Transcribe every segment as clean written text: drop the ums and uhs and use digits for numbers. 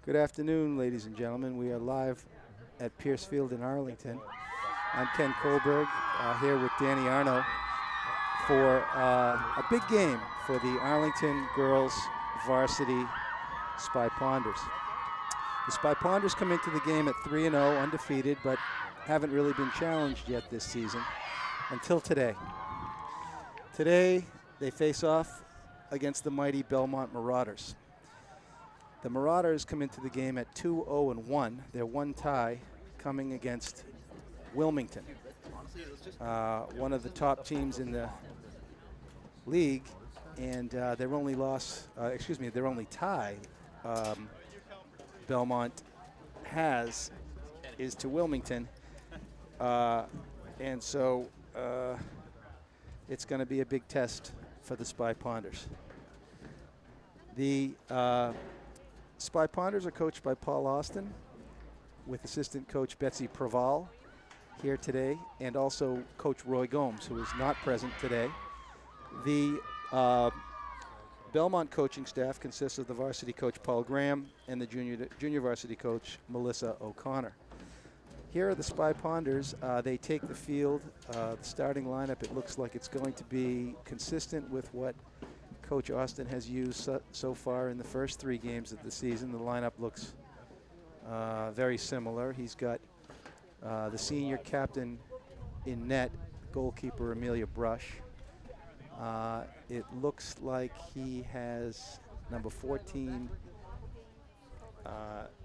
Good afternoon, ladies and gentlemen. We are live at Pierce Field in Arlington. I'm Ken Kohlberg, here with Danny Arno for a big game for the Arlington girls varsity Spy Ponders. The Spy Ponders come into the game at 3-0, undefeated, but haven't really been challenged yet this season until today. Today, they face off against the mighty Belmont Marauders. The Marauders come into the game at 2-0-1. They're one tie coming against Wilmington, one of the top teams in the league, and their only tie Belmont has is to Wilmington, and so it's going to be a big test for the Spy Ponders. The Spy Ponders are coached by Paul Austin, with assistant coach Betsy Praval here today, and also Coach Roy Gomes, who is not present today. The Belmont coaching staff consists of the varsity coach Paul Graham and the junior varsity coach Melissa O'Connor. Here are the Spy Ponders. They take the field. The starting lineup, it looks like it's going to be consistent with what Coach Austin has used so far in the first 3 games of the season. The lineup looks very similar. He's got the senior captain in net, goalkeeper Amelia Brush. It looks like he has number 14,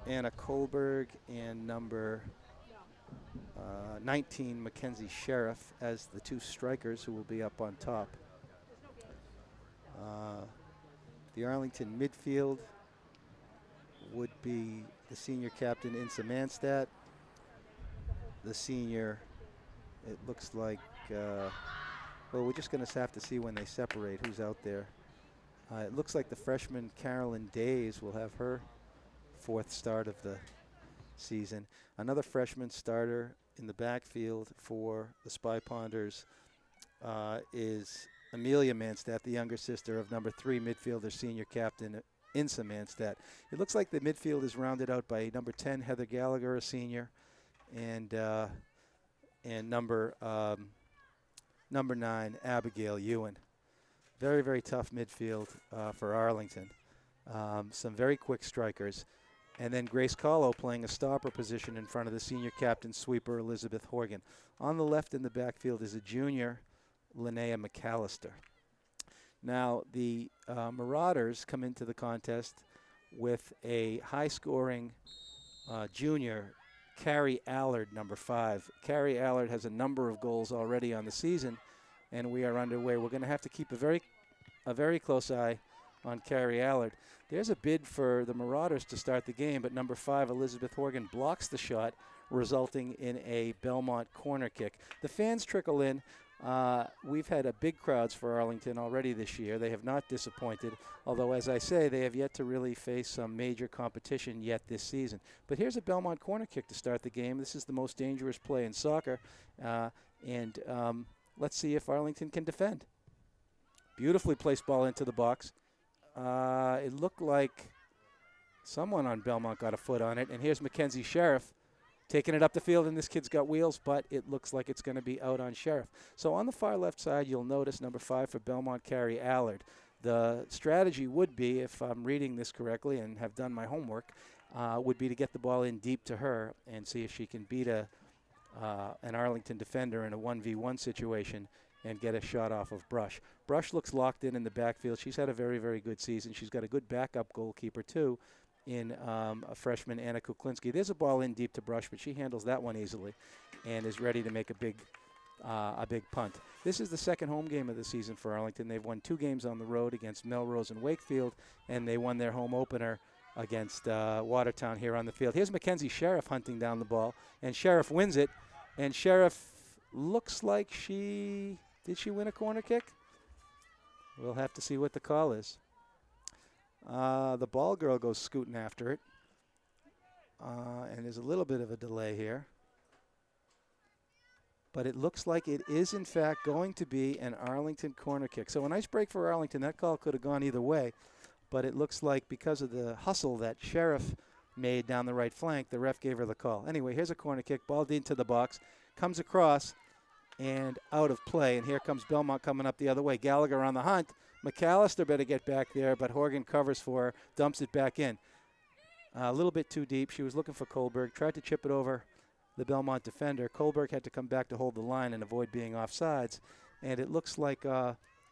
Anna Kohlberg, and number 19, Mackenzie Sheriff, as the 2 strikers who will be up on top. The Arlington midfield would be the senior captain, Insa Manstadt. The senior, it looks like, well, we're just going to have to see when they separate who's out there. It looks like the freshman Carolyn Days will have her 4th start of the season. Another freshman starter in the backfield for the Spy Ponders is Amelia Manstadt, the younger sister of number 3 midfielder senior captain Insa Manstadt. It looks like the midfield is rounded out by number 10 Heather Gallagher, a senior, and number 9 Abigail Ewan. Very, very tough midfield for Arlington. Some very quick strikers. And then Grace Kahlo playing a stopper position in front of the senior captain sweeper Elizabeth Horgan. On the left in the backfield is a junior, Linnea McAllister. Now, the Marauders come into the contest with a high-scoring junior, Carrie Allard, number 5. Carrie Allard has a number of goals already on the season, and we are underway. We're going to have to keep a very close eye on Carrie Allard. There's a bid for the Marauders to start the game, but number 5, Elizabeth Horgan, blocks the shot, resulting in a Belmont corner kick. The fans trickle in. We've had big crowds for Arlington already this year. They have not disappointed, although, as I say, they have yet to really face some major competition yet this season. But here's a Belmont corner kick to start the game. This is the most dangerous play in soccer, and let's see if Arlington can defend. Beautifully placed ball into the box. It looked like someone on Belmont got a foot on it, and here's Mackenzie Sheriff taking it up the field, and this kid's got wheels, but it looks like it's going to be out on Sheriff. So on the far left side, you'll notice number 5 for Belmont, Carrie Allard. The strategy would be, if I'm reading this correctly and have done my homework, would be to get the ball in deep to her and see if she can beat an Arlington defender in a 1v1 situation and get a shot off of Brush. Brush looks locked in the backfield. She's had a very, very good season. She's got a good backup goalkeeper, too, in a freshman, Anna Kuklinski. There's a ball in deep to Brush, but she handles that one easily and is ready to make a big punt. This is the second home game of the season for Arlington. They've won 2 games on the road against Melrose and Wakefield, and they won their home opener against Watertown here on the field. Here's Mackenzie Sheriff hunting down the ball, and Sheriff wins it, and Sheriff looks like did she win a corner kick? We'll have to see what the call is. The ball girl goes scooting after it. And there's a little bit of a delay here. But it looks like it is, in fact, going to be an Arlington corner kick. So a nice break for Arlington. That call could have gone either way. But it looks like because of the hustle that Sheriff made down the right flank. The ref gave her the call. Anyway, here's a corner kick, ball into the box, comes across and out of play. And here comes Belmont coming up the other way. Gallagher on the hunt. McAllister better get back there, but Horgan covers for her, dumps it back in. A little bit too deep. She was looking for Kohlberg, tried to chip it over the Belmont defender. Kohlberg had to come back to hold the line and avoid being offsides. And it looks like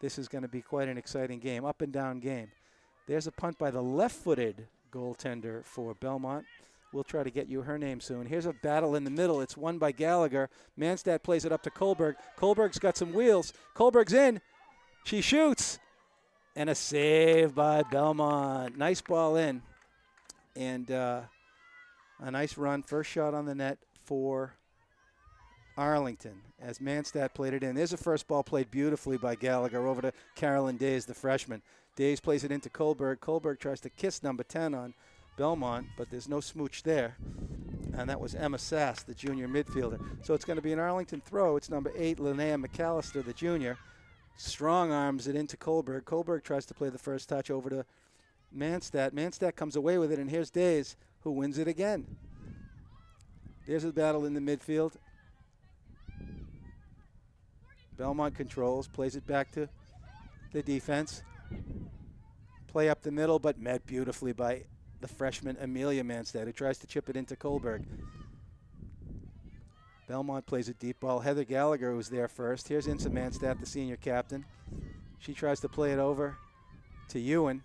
this is going to be quite an exciting game, up and down game. There's a punt by the left-footed goaltender for Belmont. We'll try to get you her name soon. Here's a battle in the middle. It's won by Gallagher. Manstad plays it up to Kohlberg. Kohlberg's got some wheels. Kohlberg's in. She shoots. And a save by Belmont. Nice ball in. And a nice run. First shot on the net for Arlington as Manstad played it in. There's a first ball played beautifully by Gallagher over to Carolyn Days, the freshman. Days plays it into Kohlberg. Kohlberg tries to kiss number 10 on Belmont, but there's no smooch there. And that was Emma Sass, the junior midfielder. So it's going to be an Arlington throw. It's number 8, Linnea McAllister, the junior. Strong arms it into Kohlberg. Kohlberg tries to play the first touch over to Manstad. Manstad comes away with it, and here's Days, who wins it again. There's a battle in the midfield. Belmont controls, plays it back to the defense. Play up the middle, but met beautifully by the freshman Amelia Manstad, who tries to chip it into Kohlberg. Belmont plays a deep ball. Heather Gallagher was there first. Here's Insa Manstad, the senior captain. She tries to play it over to Ewan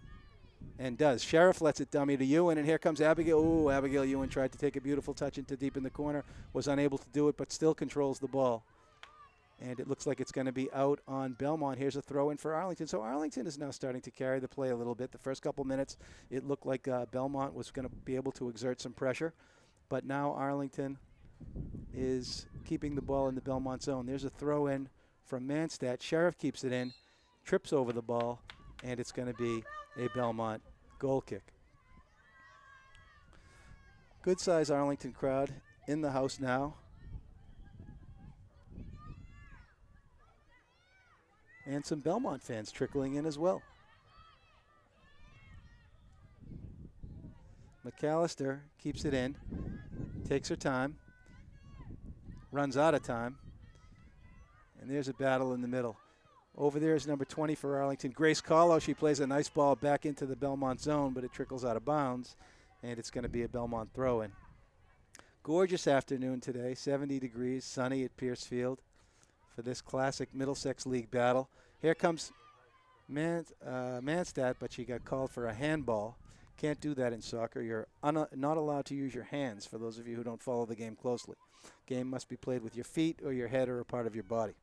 and does. Sheriff lets it dummy to Ewan, and here comes Abigail. Ooh, Abigail Ewan tried to take a beautiful touch into deep in the corner, was unable to do it, but still controls the ball. And it looks like it's going to be out on Belmont. Here's a throw in for Arlington. So Arlington is now starting to carry the play a little bit. The first couple minutes, it looked like Belmont was going to be able to exert some pressure. But now Arlington is keeping the ball in the Belmont zone. There's a throw in from Manstad. Sheriff keeps it in, trips over the ball, and it's going to be a Belmont goal kick. Good size Arlington crowd in the house now. And some Belmont fans trickling in as well. McAllister keeps it in, takes her time, runs out of time, and there's a battle in the middle. Over there is number 20 for Arlington, Grace Kahlo. She plays a nice ball back into the Belmont zone, but it trickles out of bounds, and it's going to be a Belmont throw-in. Gorgeous afternoon today, 70 degrees, sunny at Pierce Field for this classic Middlesex League battle. Here comes Manstad, but she got called for a handball. Can't do that in soccer. You're not allowed to use your hands, for those of you who don't follow the game closely. Game must be played with your feet or your head or a part of your body.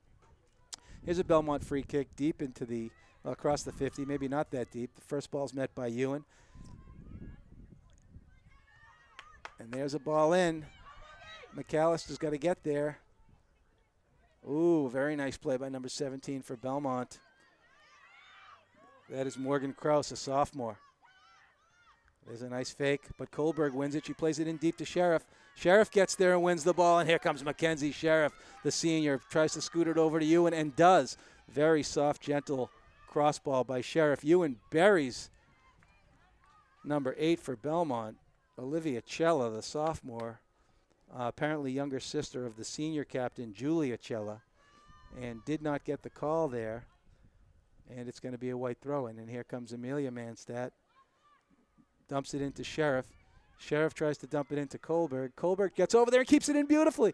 Here's a Belmont free kick deep into the, across the 50, maybe not that deep. The first ball's met by Ewan. And there's a ball in. McAllister's got to get there. Ooh, very nice play by number 17 for Belmont. That is Morgan Krause, a sophomore. There's a nice fake, but Kohlberg wins it. She plays it in deep to Sheriff. Sheriff gets there and wins the ball, and here comes Mackenzie Sheriff, the senior. Tries to scoot it over to Ewan and does. Very soft, gentle cross ball by Sheriff. Ewan buries number 8 for Belmont, Olivia Cella, the sophomore. Apparently younger sister of the senior captain, Julia Cella, and did not get the call there. And it's going to be a white throw-in. And here comes Amelia Manstad. Dumps it into Sheriff. Sheriff tries to dump it into Kohlberg. Kohlberg gets over there and keeps it in beautifully.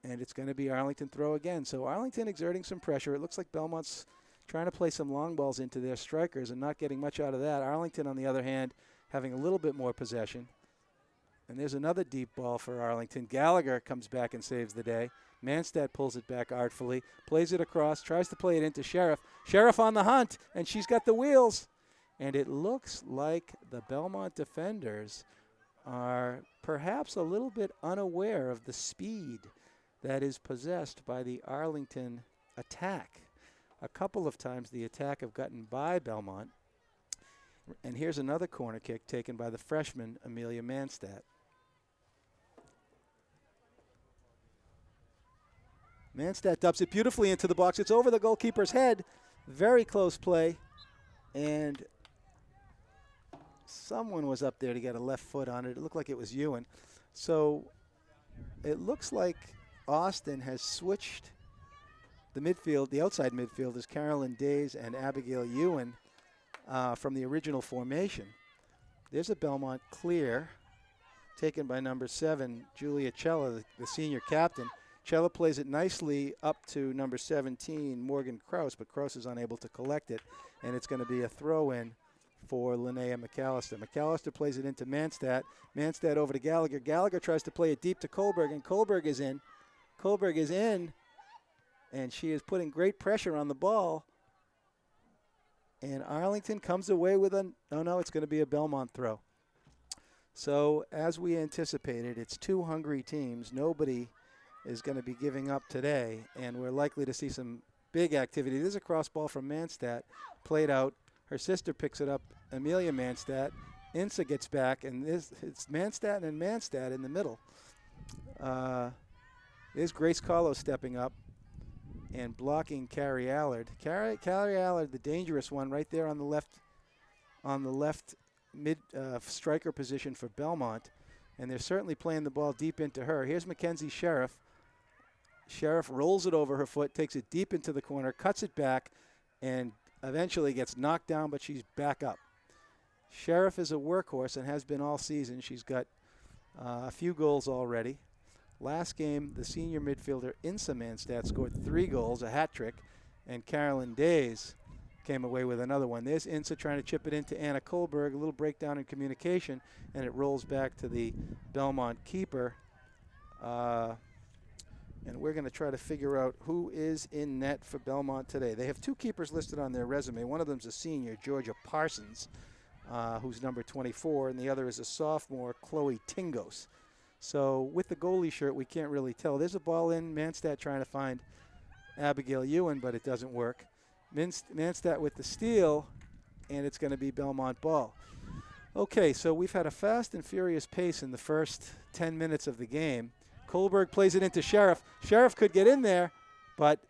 And it's going to be Arlington throw again. So Arlington exerting some pressure. It looks like Belmont's trying to play some long balls into their strikers and not getting much out of that. Arlington, on the other hand, having a little bit more possession. And there's another deep ball for Arlington. Gallagher comes back and saves the day. Manstad pulls it back artfully, plays it across, tries to play it into Sheriff. Sheriff on the hunt, and she's got the wheels. And it looks like the Belmont defenders are perhaps a little bit unaware of the speed that is possessed by the Arlington attack. A couple of times the attack have gotten by Belmont. And here's another corner kick taken by the freshman, Amelia Manstad. Manstad dumps it beautifully into the box. It's over the goalkeeper's head. Very close play. And someone was up there to get a left foot on it. It looked like it was Ewan. So it looks like Austin has switched the midfield. The outside midfield is Carolyn Days and Abigail Ewan from the original formation. There's a Belmont clear taken by number 7, Julia Cella, the senior captain. Cella plays it nicely up to number 17, Morgan Kraus, but Kraus is unable to collect it, and it's going to be a throw-in for Linnea McAllister. McAllister plays it into Manstadt. Manstadt over to Gallagher. Gallagher tries to play it deep to Kohlberg, and Kohlberg is in. Kohlberg is in, and she is putting great pressure on the ball. And Arlington comes away with it's going to be a Belmont throw. So as we anticipated, it's two hungry teams. Nobody is going to be giving up today, and we're likely to see some big activity. There's a cross ball from Manstadt, played out. Her sister picks it up, Amelia Manstadt. Insa gets back, and it's Manstadt and Manstadt in the middle. There's Grace Carlo stepping up and blocking Carrie Allard. Carrie Allard, the dangerous one, right there on the left mid striker position for Belmont, and they're certainly playing the ball deep into her. Here's Mackenzie Sheriff. Sheriff rolls it over her foot, takes it deep into the corner, cuts it back, and eventually gets knocked down, but she's back up. Sheriff is a workhorse and has been all season. She's got a few goals already. Last game, the senior midfielder Insa Manstadt scored 3 goals, a hat trick, and Carolyn Days came away with another one. There's Insa trying to chip it into Anna Kohlberg, a little breakdown in communication, and it rolls back to the Belmont keeper. And we're going to try to figure out who is in net for Belmont today. They have 2 keepers listed on their resume. One of them is a senior, Georgia Parsons, who's number 24, and the other is a sophomore, Chloe Tingos. So with the goalie shirt, we can't really tell. There's a ball in. Manstadt trying to find Abigail Ewan, but it doesn't work. Manstadt with the steal, and it's going to be Belmont ball. Okay, so we've had a fast and furious pace in the first 10 minutes of the game. Kohlberg plays it into Sheriff. Sheriff could get in there, but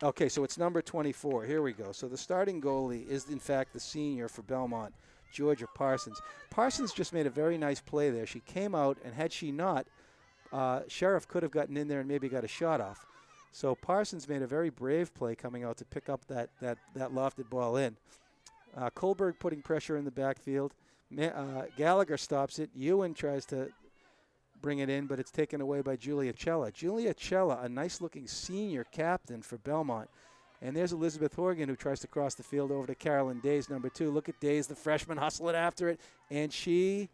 okay, so it's number 24. Here we go. So the starting goalie is, in fact, the senior for Belmont, Georgia Parsons. Parsons just made a very nice play there. She came out, and had she not, Sheriff could have gotten in there and maybe got a shot off. So Parsons made a very brave play coming out to pick up that lofted ball in. Kohlberg putting pressure in the backfield. Gallagher stops it. Ewan tries to bring it in, but it's taken away by Julia Cella. Julia Cella, a nice-looking senior captain for Belmont. And there's Elizabeth Horgan, who tries to cross the field over to Carolyn Days, number 2. Look at Days, the freshman, hustling after it, and she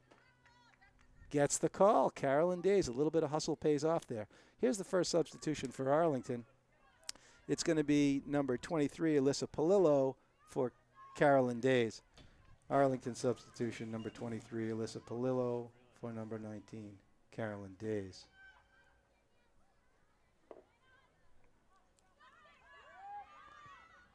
gets the call. Carolyn Days, a little bit of hustle pays off there. Here's the first substitution for Arlington. It's going to be number 23, Alyssa Palillo, for Carolyn Days. Arlington substitution, number 23, Alyssa Palillo, for number 19, Carolyn Days.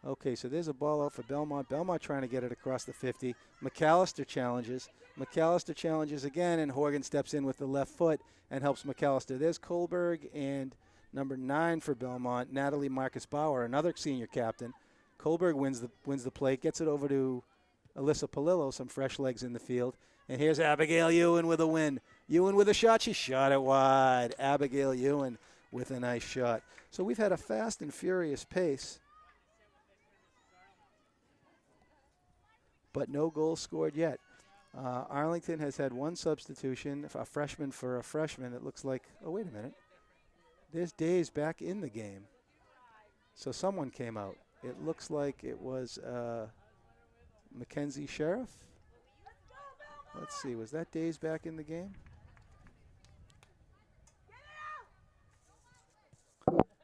Okay, so there's a ball out for Belmont. Belmont trying to get it across the 50. McAllister challenges. McAllister challenges again, and Horgan steps in with the left foot and helps McAllister. There's Kohlberg and number 9 for Belmont, Natalie Marcus Bauer, another senior captain. Kohlberg wins the play, gets it over to Alyssa Palillo, some fresh legs in the field. And here's Abigail Ewan with a win. Ewan with a shot. She shot it wide. Abigail Ewan with a nice shot. So we've had a fast and furious pace, but no goals scored yet. Arlington has had one substitution, a freshman for a freshman. It looks like, oh, wait a minute. There's Days back in the game. So someone came out. It looks like it was Mackenzie Sheriff. Let's see, was that Days back in the game?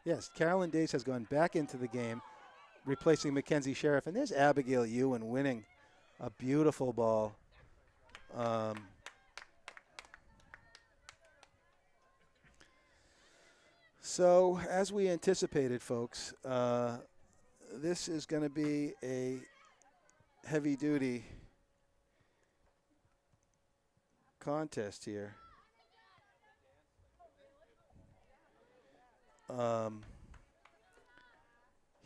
Yes, Carolyn Days has gone back into the game, replacing Mackenzie Sheriff. And there's Abigail Ewan winning a beautiful ball. So, as we anticipated, folks, this is going to be a heavy-duty contest here.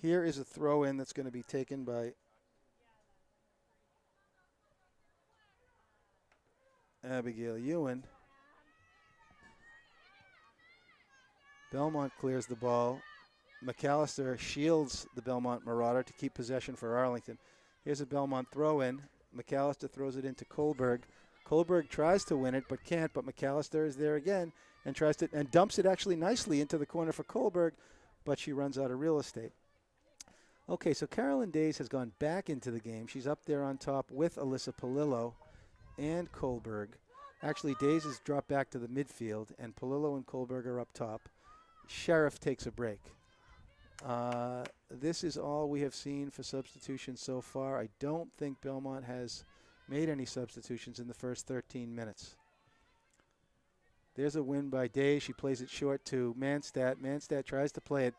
Here is a throw-in that's going to be taken by Abigail Ewan. Belmont clears the ball. McAllister shields the Belmont Marauder to keep possession for Arlington. Here's a Belmont throw-in. McAllister throws it into Kohlberg. Kohlberg tries to win it but can't, but McAllister is there again and tries to and dumps it actually nicely into the corner for Kohlberg, but she runs out of real estate. Okay, so Carolyn Days has gone back into the game. She's up there on top with Alyssa Polillo and Kohlberg. Actually, Days has dropped back to the midfield, and Polillo and Kohlberg are up top. Sheriff takes a break. This is all we have seen for substitutions so far. I don't think Belmont has made any substitutions in the first 13 minutes. There's a win by Days. She plays it short to Manstadt. Manstadt tries to play it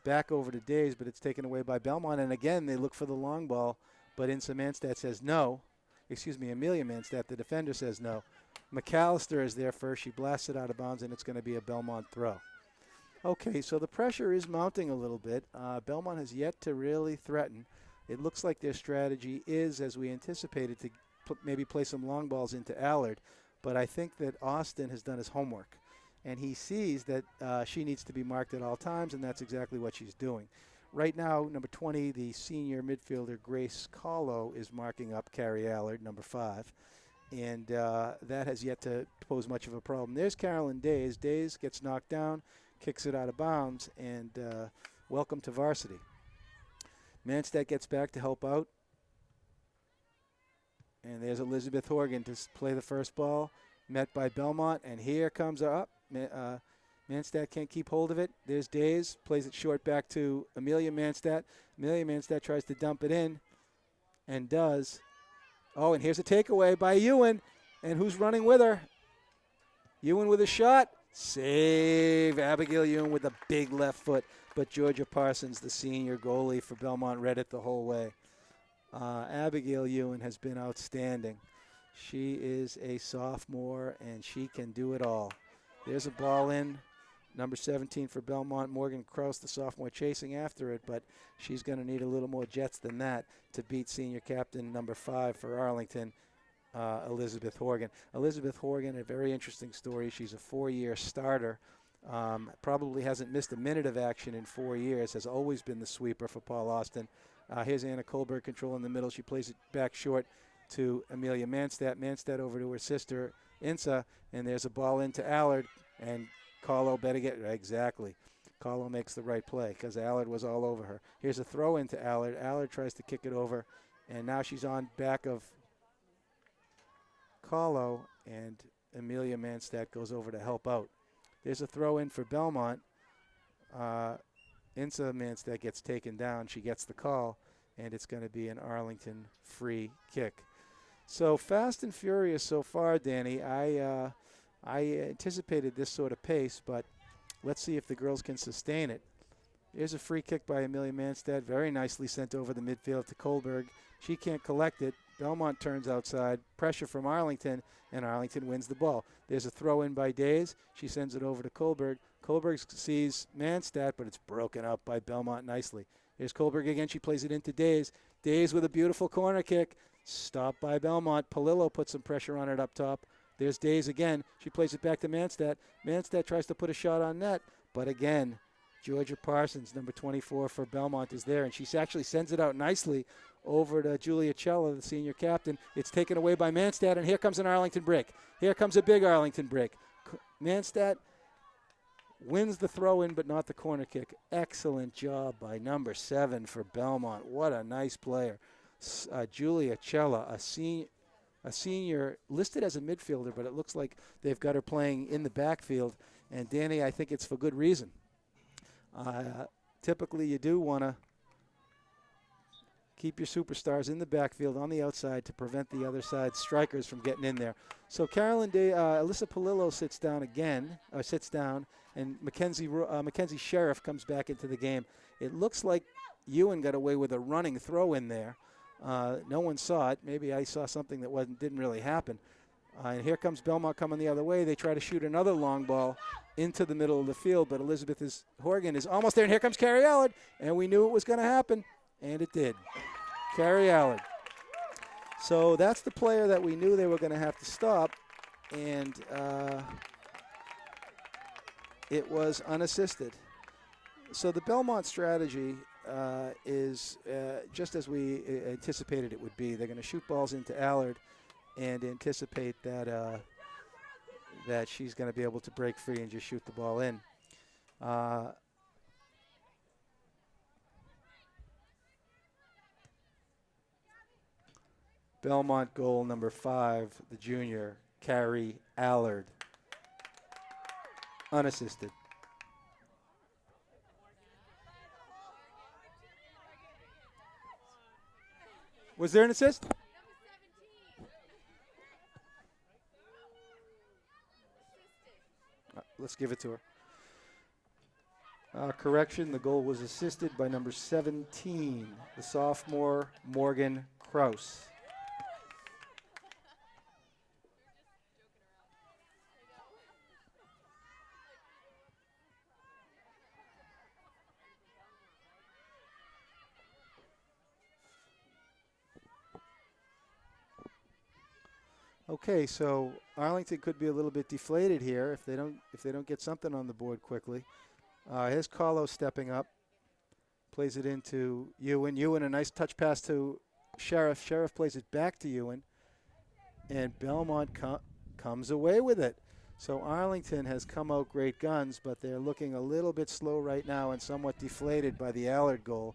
back over to Days, but it's taken away by Belmont. And again, they look for the long ball, but Insa Manstadt says no. Excuse me, Amelia Manstadt, the defender, says no. McAllister is there first. She blasts it out of bounds, and it's going to be a Belmont throw. Okay, so the pressure is mounting a little bit. Belmont has yet to really threaten. It looks like their strategy is, as we anticipated, to maybe play some long balls into Allard. But I think that Austin has done his homework, and he sees that she needs to be marked at all times, and that's exactly what she's doing. Right now, number 20, the senior midfielder Grace Kahlo is marking up Carrie Allard, number 5. And that has yet to pose much of a problem. There's Carolyn Days. Days gets knocked down, kicks it out of bounds, and welcome to Varsity. Manstadt gets back to help out. And there's Elizabeth Horgan to play the first ball, met by Belmont, and here comes up. Manstadt can't keep hold of it. There's Days, plays it short back to Amelia Manstadt. Amelia Manstadt tries to dump it in, and does. Oh, and here's a takeaway by Ewan, and who's running with her? Ewan with a shot. Save. Abigail Ewan with a big left foot, but Georgia Parsons, the senior goalie for Belmont, read it the whole way. Abigail Ewan has been outstanding. She is a sophomore, and she can do it all. There's a ball in. Number 17 for Belmont, Morgan Kraus, the sophomore, chasing after it, but she's going to need a little more jets than that to beat senior captain number 5 for Arlington, Elizabeth Horgan. Elizabeth Horgan, a very interesting story. She's a 4-year starter. Probably hasn't missed a minute of action in 4 years, has always been the sweeper for Paul Austin. Here's Anna Kohlberg control in the middle. She plays it back short to Amelia Manstadt. Manstadt over to her sister, Insa, and there's a ball into Allard, and Kahlo better get it. Exactly. Kahlo makes the right play because Allard was all over her. Here's a throw into Allard. Allard tries to kick it over, and now she's on back of Kahlo, and Amelia Manstadt goes over to help out. There's a throw in for Belmont. Insa Manstadt gets taken down. She gets the call, and it's going to be an Arlington free kick. So fast and furious so far, Danny. I anticipated this sort of pace, but let's see if the girls can sustain it. Here's a free kick by Amelia Manstadt, very nicely sent over the midfield to Kohlberg. She can't collect it. Belmont turns outside. Pressure from Arlington, and Arlington wins the ball. There's a throw in by Days. She sends it over to Kohlberg. Kohlberg sees Manstadt, but it's broken up by Belmont nicely. Here's Kohlberg again. She plays it into Days. Days with a beautiful corner kick. Stopped by Belmont. Polillo puts some pressure on it up top. There's Days again. She plays it back to Manstadt. Manstadt tries to put a shot on net, but again, Georgia Parsons, number 24 for Belmont, is there, and she actually sends it out nicely over to Julia Cella, the senior captain. It's taken away by Manstadt, and here comes an Arlington break. Here comes a big Arlington break. Manstadt wins the throw-in, but not the corner kick. Excellent job by number 7 for Belmont. What a nice player. Julia Cella, a senior listed as a midfielder, but it looks like they've got her playing in the backfield. And, Danny, I think it's for good reason. Typically, you do want to keep your superstars in the backfield on the outside to prevent the other side strikers from getting in there. So Alyssa Polillo sits down, and Mackenzie Sheriff comes back into the game. It looks like Ewan got away with a running throw in there. No one saw it. Maybe I saw something that didn't really happen. And here comes Belmont coming the other way. They try to shoot another long ball into the middle of the field, but Horgan is almost there, and here comes Carrie Allard, and we knew it was going to happen, and it did. Carrie Allard. So that's the player that we knew they were going to have to stop, and it was unassisted. So the Belmont strategy is just as we anticipated it would be. They're going to shoot balls into Allard and anticipate that that she's going to be able to break free and just shoot the ball in. Belmont goal number 5, the junior, Carrie Allard, unassisted. Was there an assist? Let's give it to her. Correction, the goal was assisted by number 17, the sophomore, Morgan Kraus. Okay, so Arlington could be a little bit deflated here if they don't get something on the board quickly. Here's Carlo stepping up, plays it into Ewan. Ewan, a nice touch pass to Sheriff. Sheriff plays it back to Ewan, and Belmont comes away with it. So Arlington has come out great guns, but they're looking a little bit slow right now and somewhat deflated by the Allard goal.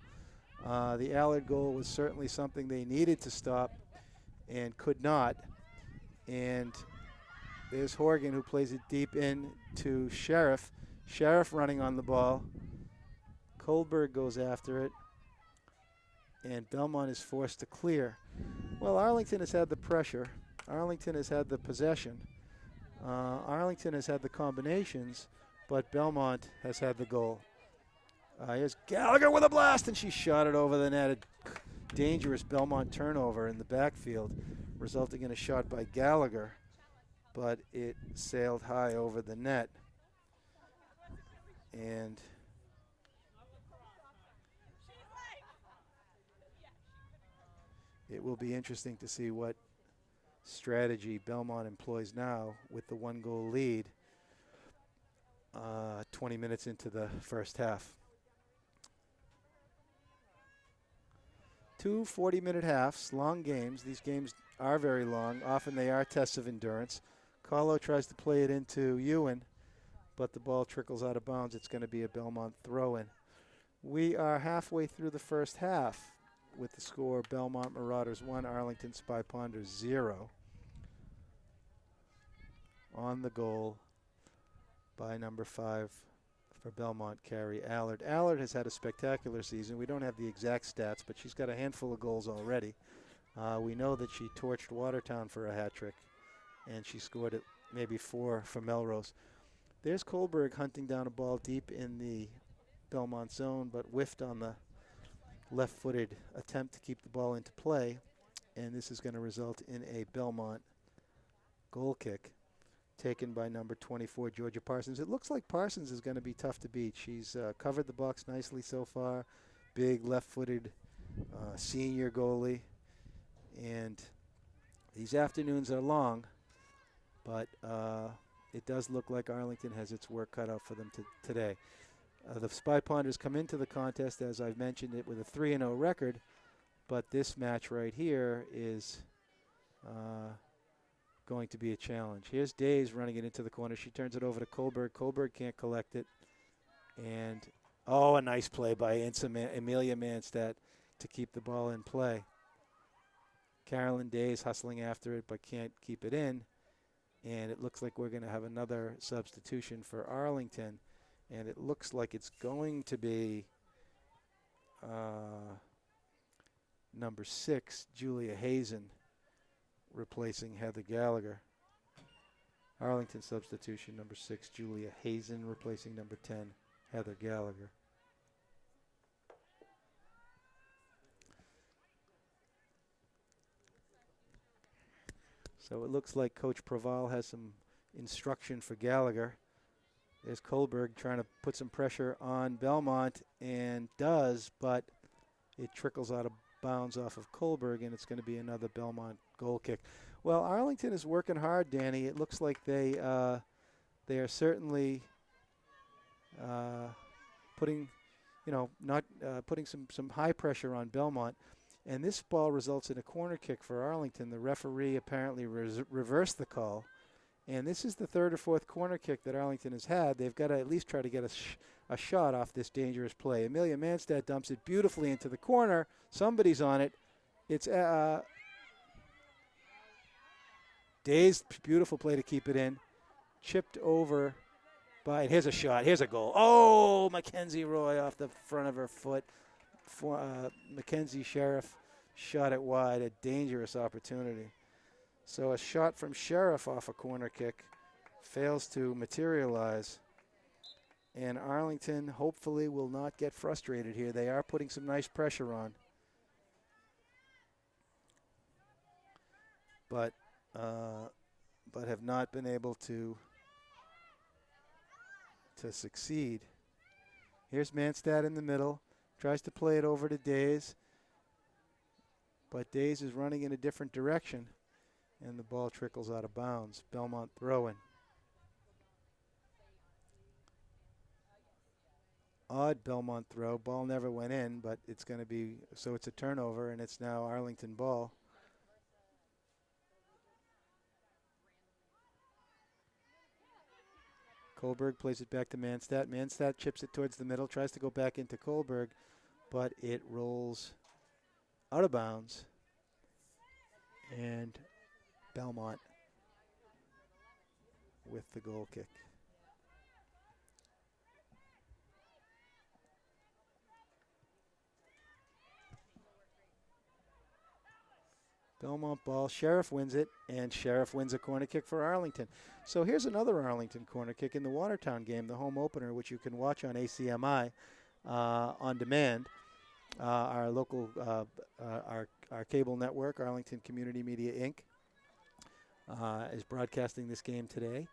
The Allard goal was certainly something they needed to stop and could not. And there's Horgan, who plays it deep in to Sheriff. Sheriff running on the ball. Kohlberg goes after it. And Belmont is forced to clear. Well, Arlington has had the pressure. Arlington has had the possession. Arlington has had the combinations, but Belmont has had the goal. Here's Gallagher with a blast, and she shot it over the net. A dangerous Belmont turnover in the backfield, resulting in a shot by Gallagher, but it sailed high over the net. And it will be interesting to see what strategy Belmont employs now with the 1-goal lead 20 minutes into the first half. 2 40-minute halves, long games. These games are very long. Often they are tests of endurance. Carlo tries to play it into Ewan, but the ball trickles out of bounds. It's going to be a Belmont throw-in. We are halfway through the first half with the score Belmont Marauders 1, Arlington Spy Ponders 0. On the goal by number 5 for Belmont, Carrie Allard. Allard has had a spectacular season. We don't have the exact stats, but she's got a handful of goals already. We know that she torched Watertown for a hat trick, and she scored it maybe 4 for Melrose. There's Kohlberg hunting down a ball deep in the Belmont zone, but whiffed on the left-footed attempt to keep the ball into play, and this is going to result in a Belmont goal kick taken by number 24, Georgia Parsons. It looks like Parsons is going to be tough to beat. She's covered the box nicely so far. Big left-footed senior goalie. And these afternoons are long, but it does look like Arlington has its work cut out for them today. The Spy Ponders come into the contest, as I've mentioned it, with a 3-0 record, but this match right here is going to be a challenge. Here's Days running it into the corner. She turns it over to Kohlberg. Kohlberg can't collect it. And, a nice play by Amelia Manstedt to keep the ball in play. Carolyn Days hustling after it but can't keep it in. And it looks like we're going to have another substitution for Arlington. And it looks like it's going to be number 6, Julia Hazen, replacing Heather Gallagher. Arlington substitution, number 6, Julia Hazen, replacing number 10, Heather Gallagher. So it looks like Coach Proval has some instruction for Gallagher. There's Kohlberg trying to put some pressure on Belmont, and does, but it trickles out of bounds off of Kohlberg, and it's going to be another Belmont goal kick. Well, Arlington is working hard, Danny. It looks like they are certainly putting, not putting some high pressure on Belmont. And this ball results in a corner kick for Arlington. The referee apparently reversed the call. And this is the third or fourth corner kick that Arlington has had. They've got to at least try to get a shot off this dangerous play. Amelia Manstad dumps it beautifully into the corner. Somebody's on it. It's Day's beautiful play to keep it in. Chipped over by, here's a shot. Here's a goal. Oh, Mackenzie Roy off the front of her foot. Mackenzie Sheriff shot it wide. A dangerous opportunity. So a shot from Sheriff off a corner kick fails to materialize. And Arlington hopefully will not get frustrated here. They are putting some nice pressure on. But have not been able to succeed. Here's Manstad in the middle. Tries to play it over to Days. But Days is running in a different direction. And the ball trickles out of bounds. Belmont throwing. Odd Belmont throw. Ball never went in, but it's going to be, so it's a turnover, and it's now Arlington ball. Kohlberg plays it back to Manstad. Manstad chips it towards the middle, tries to go back into Kohlberg, but it rolls out of bounds. And Belmont with the goal kick. Belmont ball. Sheriff wins it, and Sheriff wins a corner kick for Arlington. So here's another Arlington corner kick in the Watertown game, the home opener, which you can watch on ACMI on demand. Our local, our cable network, Arlington Community Media Inc., is broadcasting this game today.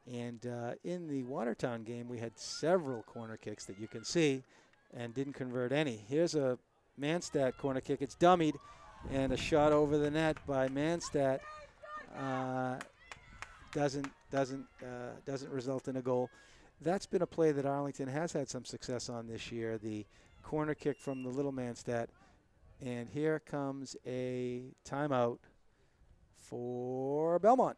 And in the Watertown game, we had several corner kicks that you can see and didn't convert any. Here's a Manstad corner kick. It's dummied, and a shot over the net by Manstad doesn't result in a goal. That's been a play that Arlington has had some success on this year, the corner kick from the little Manstad. And here comes a timeout for Belmont.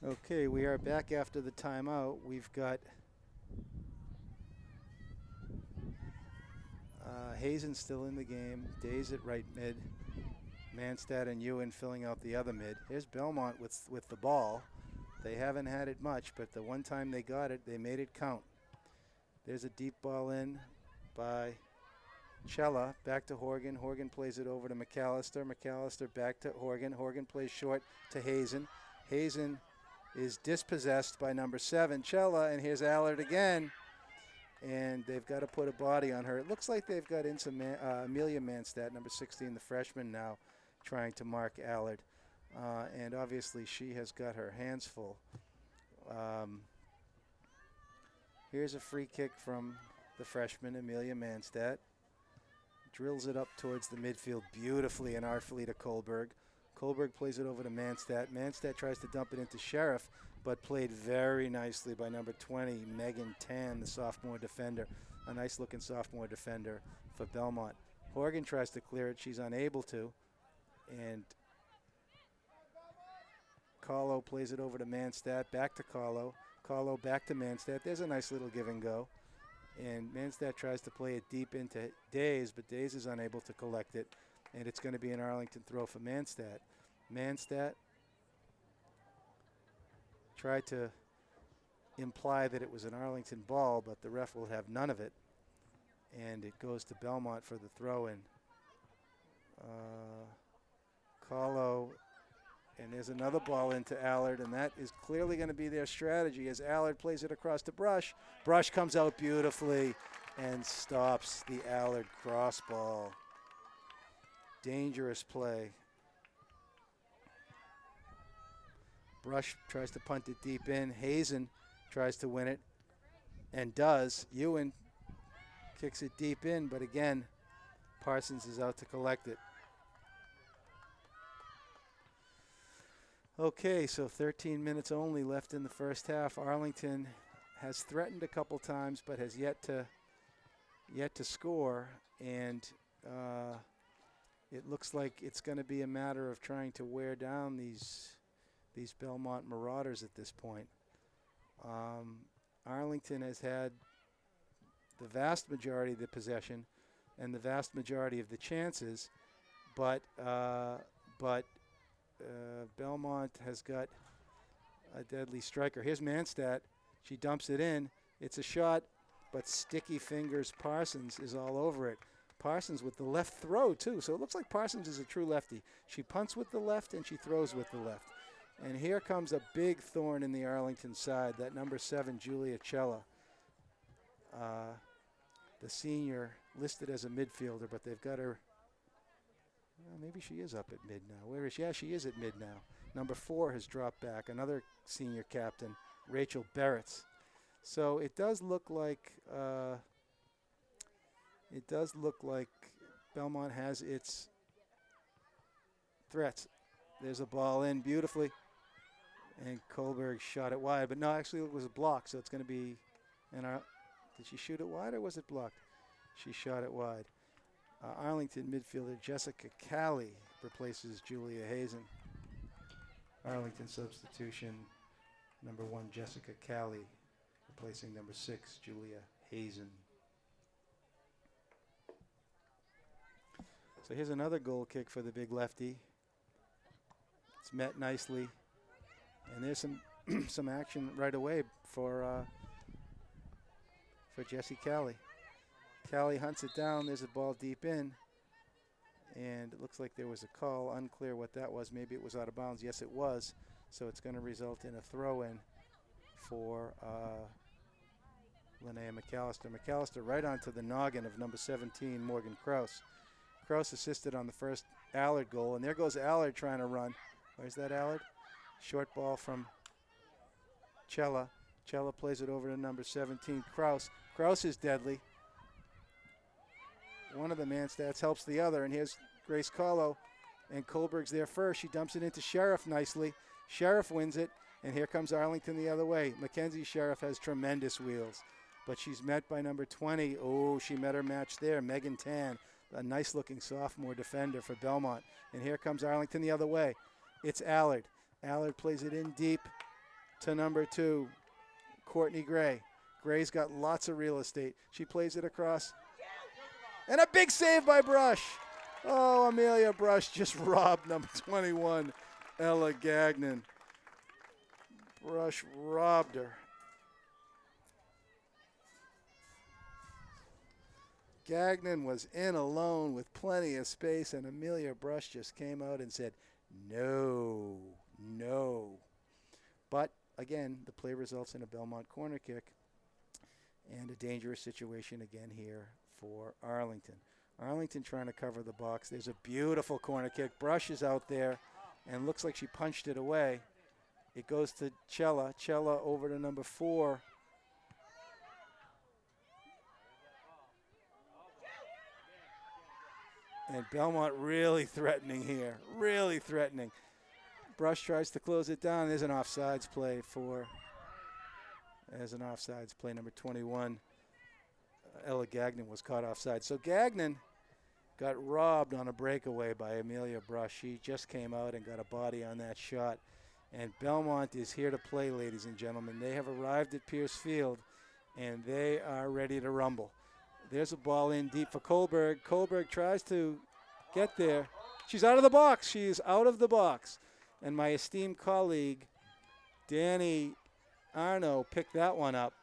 Okay, we are back after the timeout. We've got Hazen still in the game. Days at right mid. Manstad and Ewan filling out the other mid. Here's Belmont with the ball. They haven't had it much, but the one time they got it, they made it count. There's a deep ball in by Cella. Back to Horgan. Horgan plays it over to McAllister. McAllister back to Horgan. Horgan plays short to Hazen. Hazen is dispossessed by number 7, Cella, and here's Allard again. And they've got to put a body on her. It looks like they've got Amelia Manstad, number 16, the freshman now, trying to mark Allard. And obviously she has got her hands full. Here's a free kick from the freshman, Amelia Manstad. Drills it up towards the midfield beautifully and artfully to Kohlberg. Kohlberg plays it over to Manstad. Manstad tries to dump it into Sheriff, but played very nicely by number 20, Megan Tan, the sophomore defender. A nice-looking sophomore defender for Belmont. Horgan tries to clear it. She's unable to. And Carlo plays it over to Manstad, back to Carlo. Carlo back to Manstad. There's a nice little give and go. And Manstad tries to play it deep into Days, but Days is unable to collect it. And it's going to be an Arlington throw for Manstad. Manstad tried to imply that it was an Arlington ball, but the ref will have none of it. And it goes to Belmont for the throw-in. Carlo, and there's another ball into Allard, and that is clearly going to be their strategy as Allard plays it across to Brush. Brush comes out beautifully and stops the Allard cross ball. Dangerous play. Brush tries to punt it deep in. Hazen tries to win it and does. Ewan kicks it deep in, but again, Parsons is out to collect it. Okay, so 13 minutes only left in the first half. Arlington has threatened a couple times, but has yet to score, and it looks like it's going to be a matter of trying to wear down these Belmont Marauders at this point. Arlington has had the vast majority of the possession and the vast majority of the chances, but Belmont has got a deadly striker. Here's Manstad. She dumps it in. It's a shot, but sticky fingers Parsons is all over it. Parsons with the left throw, too. So it looks like Parsons is a true lefty. She punts with the left and she throws with the left. And here comes a big thorn in the Arlington side, that number 7, Julia Cella. The senior listed as a midfielder, but they've got her. Well, maybe she is up at mid now. Where is she? Yeah, she is at mid now. Number 4 has dropped back. Another senior captain, Rachel Barretts. So it does look like Belmont has its threats. There's a ball in beautifully, and Kohlberg shot it wide. But no, actually it was a block, so it's going to be. Did she shoot it wide or was it blocked? She shot it wide. Arlington midfielder Jessica Callie replaces Julia Hazen. Arlington substitution, number 1 Jessica Callie replacing number 6 Julia Hazen. So here's another goal kick for the big lefty. It's met nicely, and there's some action right away for Jessie Callie. Callie hunts it down. There's a ball deep in, and it looks like there was a call. Unclear what that was. Maybe it was out of bounds. Yes, it was. So it's going to result in a throw-in for Linnea McAllister. McAllister right onto the noggin of number 17, Morgan Krause. Krause assisted on the first Allard goal, and there goes Allard trying to run. Where's that Allard? Short ball from Cella. Cella plays it over to number 17, Krause. Krause is deadly. One of the Manstads helps the other, and here's Grace Carlo, and Kohlberg's there first. She dumps it into Sheriff nicely. Sheriff wins it, and here comes Arlington the other way. Mackenzie Sheriff has tremendous wheels, but she's met by number 20. Oh, she met her match there, Megan Tan, a nice-looking sophomore defender for Belmont. And here comes Arlington the other way. It's Allard. Allard plays it in deep, to number 2, Courtney Gray. Gray's got lots of real estate. She plays it across. And a big save by Brush. Oh, Amelia Brush just robbed number 21, Ella Gagnon. Brush robbed her. Gagnon was in alone with plenty of space, and Amelia Brush just came out and said, no, no. But, again, the play results in a Belmont corner kick and a dangerous situation again here for Arlington. Arlington trying to cover the box. There's a beautiful corner kick. Brush is out there and looks like she punched it away. It goes to Cella. Cella over to number 4. And Belmont really threatening here, really threatening. Brush tries to close it down. There's an offsides play number 21. Ella Gagnon was caught offside. So Gagnon got robbed on a breakaway by Amelia Brush. She just came out and got a body on that shot. And Belmont is here to play, ladies and gentlemen. They have arrived at Pierce Field, and they are ready to rumble. There's a ball in deep for Kohlberg. Kohlberg tries to get there. She's out of the box. She is out of the box. And my esteemed colleague, Danny Arno, picked that one up.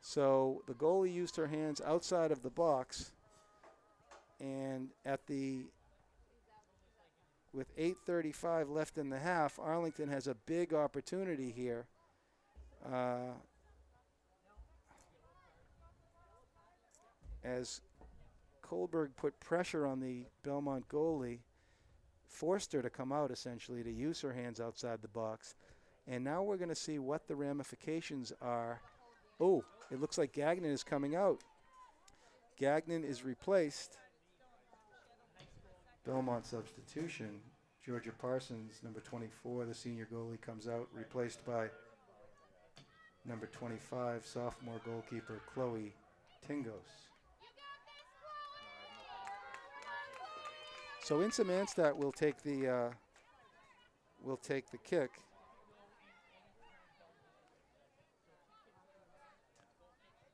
So the goalie used her hands outside of the box. And with 8:35 left in the half, Arlington has a big opportunity here. As Kohlberg put pressure on the Belmont goalie, forced her to come out essentially, to use her hands outside the box. And now we're going to see what the ramifications are. Oh, it looks like Gagnon is coming out. Gagnon is replaced. Belmont substitution. Georgia Parsons, number 24, the senior goalie, comes out, replaced by number 25, sophomore goalkeeper Chloe Tingos. So Insa Manstadt will take the kick.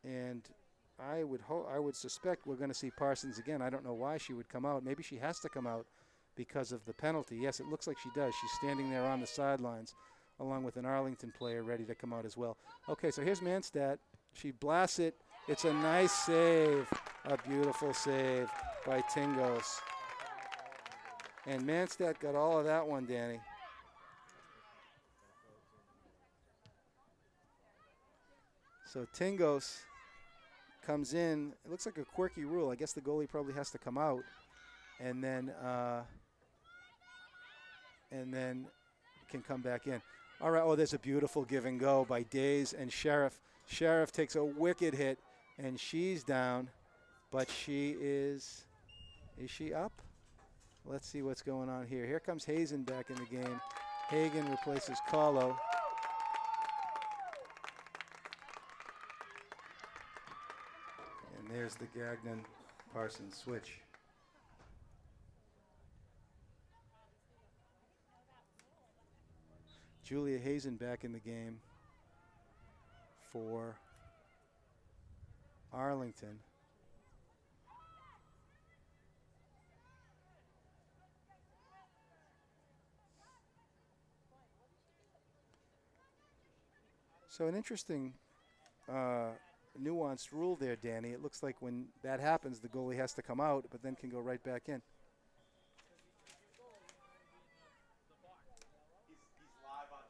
And I would suspect we're going to see Parsons again. I don't know why she would come out. Maybe she has to come out because of the penalty. Yes, it looks like she does. She's standing there on the sidelines along with an Arlington player ready to come out as well. Okay, so here's Manstadt. She blasts it. It's a nice save, a beautiful save by Tingos. And Manstadt got all of that one, Danny. So Tingos comes in. It looks like a quirky rule. I guess the goalie probably has to come out, and then can come back in. All right. Oh, there's a beautiful give and go by Days and Sheriff. Sheriff takes a wicked hit, and she's down, but she is she up? Let's see what's going on here. Here comes Hazen back in the game. Hagen replaces Kahlo. And there's the Gagnon-Parsons switch. Julia Hazen back in the game for Arlington. So an interesting nuanced rule there, Danny. It looks like when that happens, the goalie has to come out, but then can go right back in. He's live on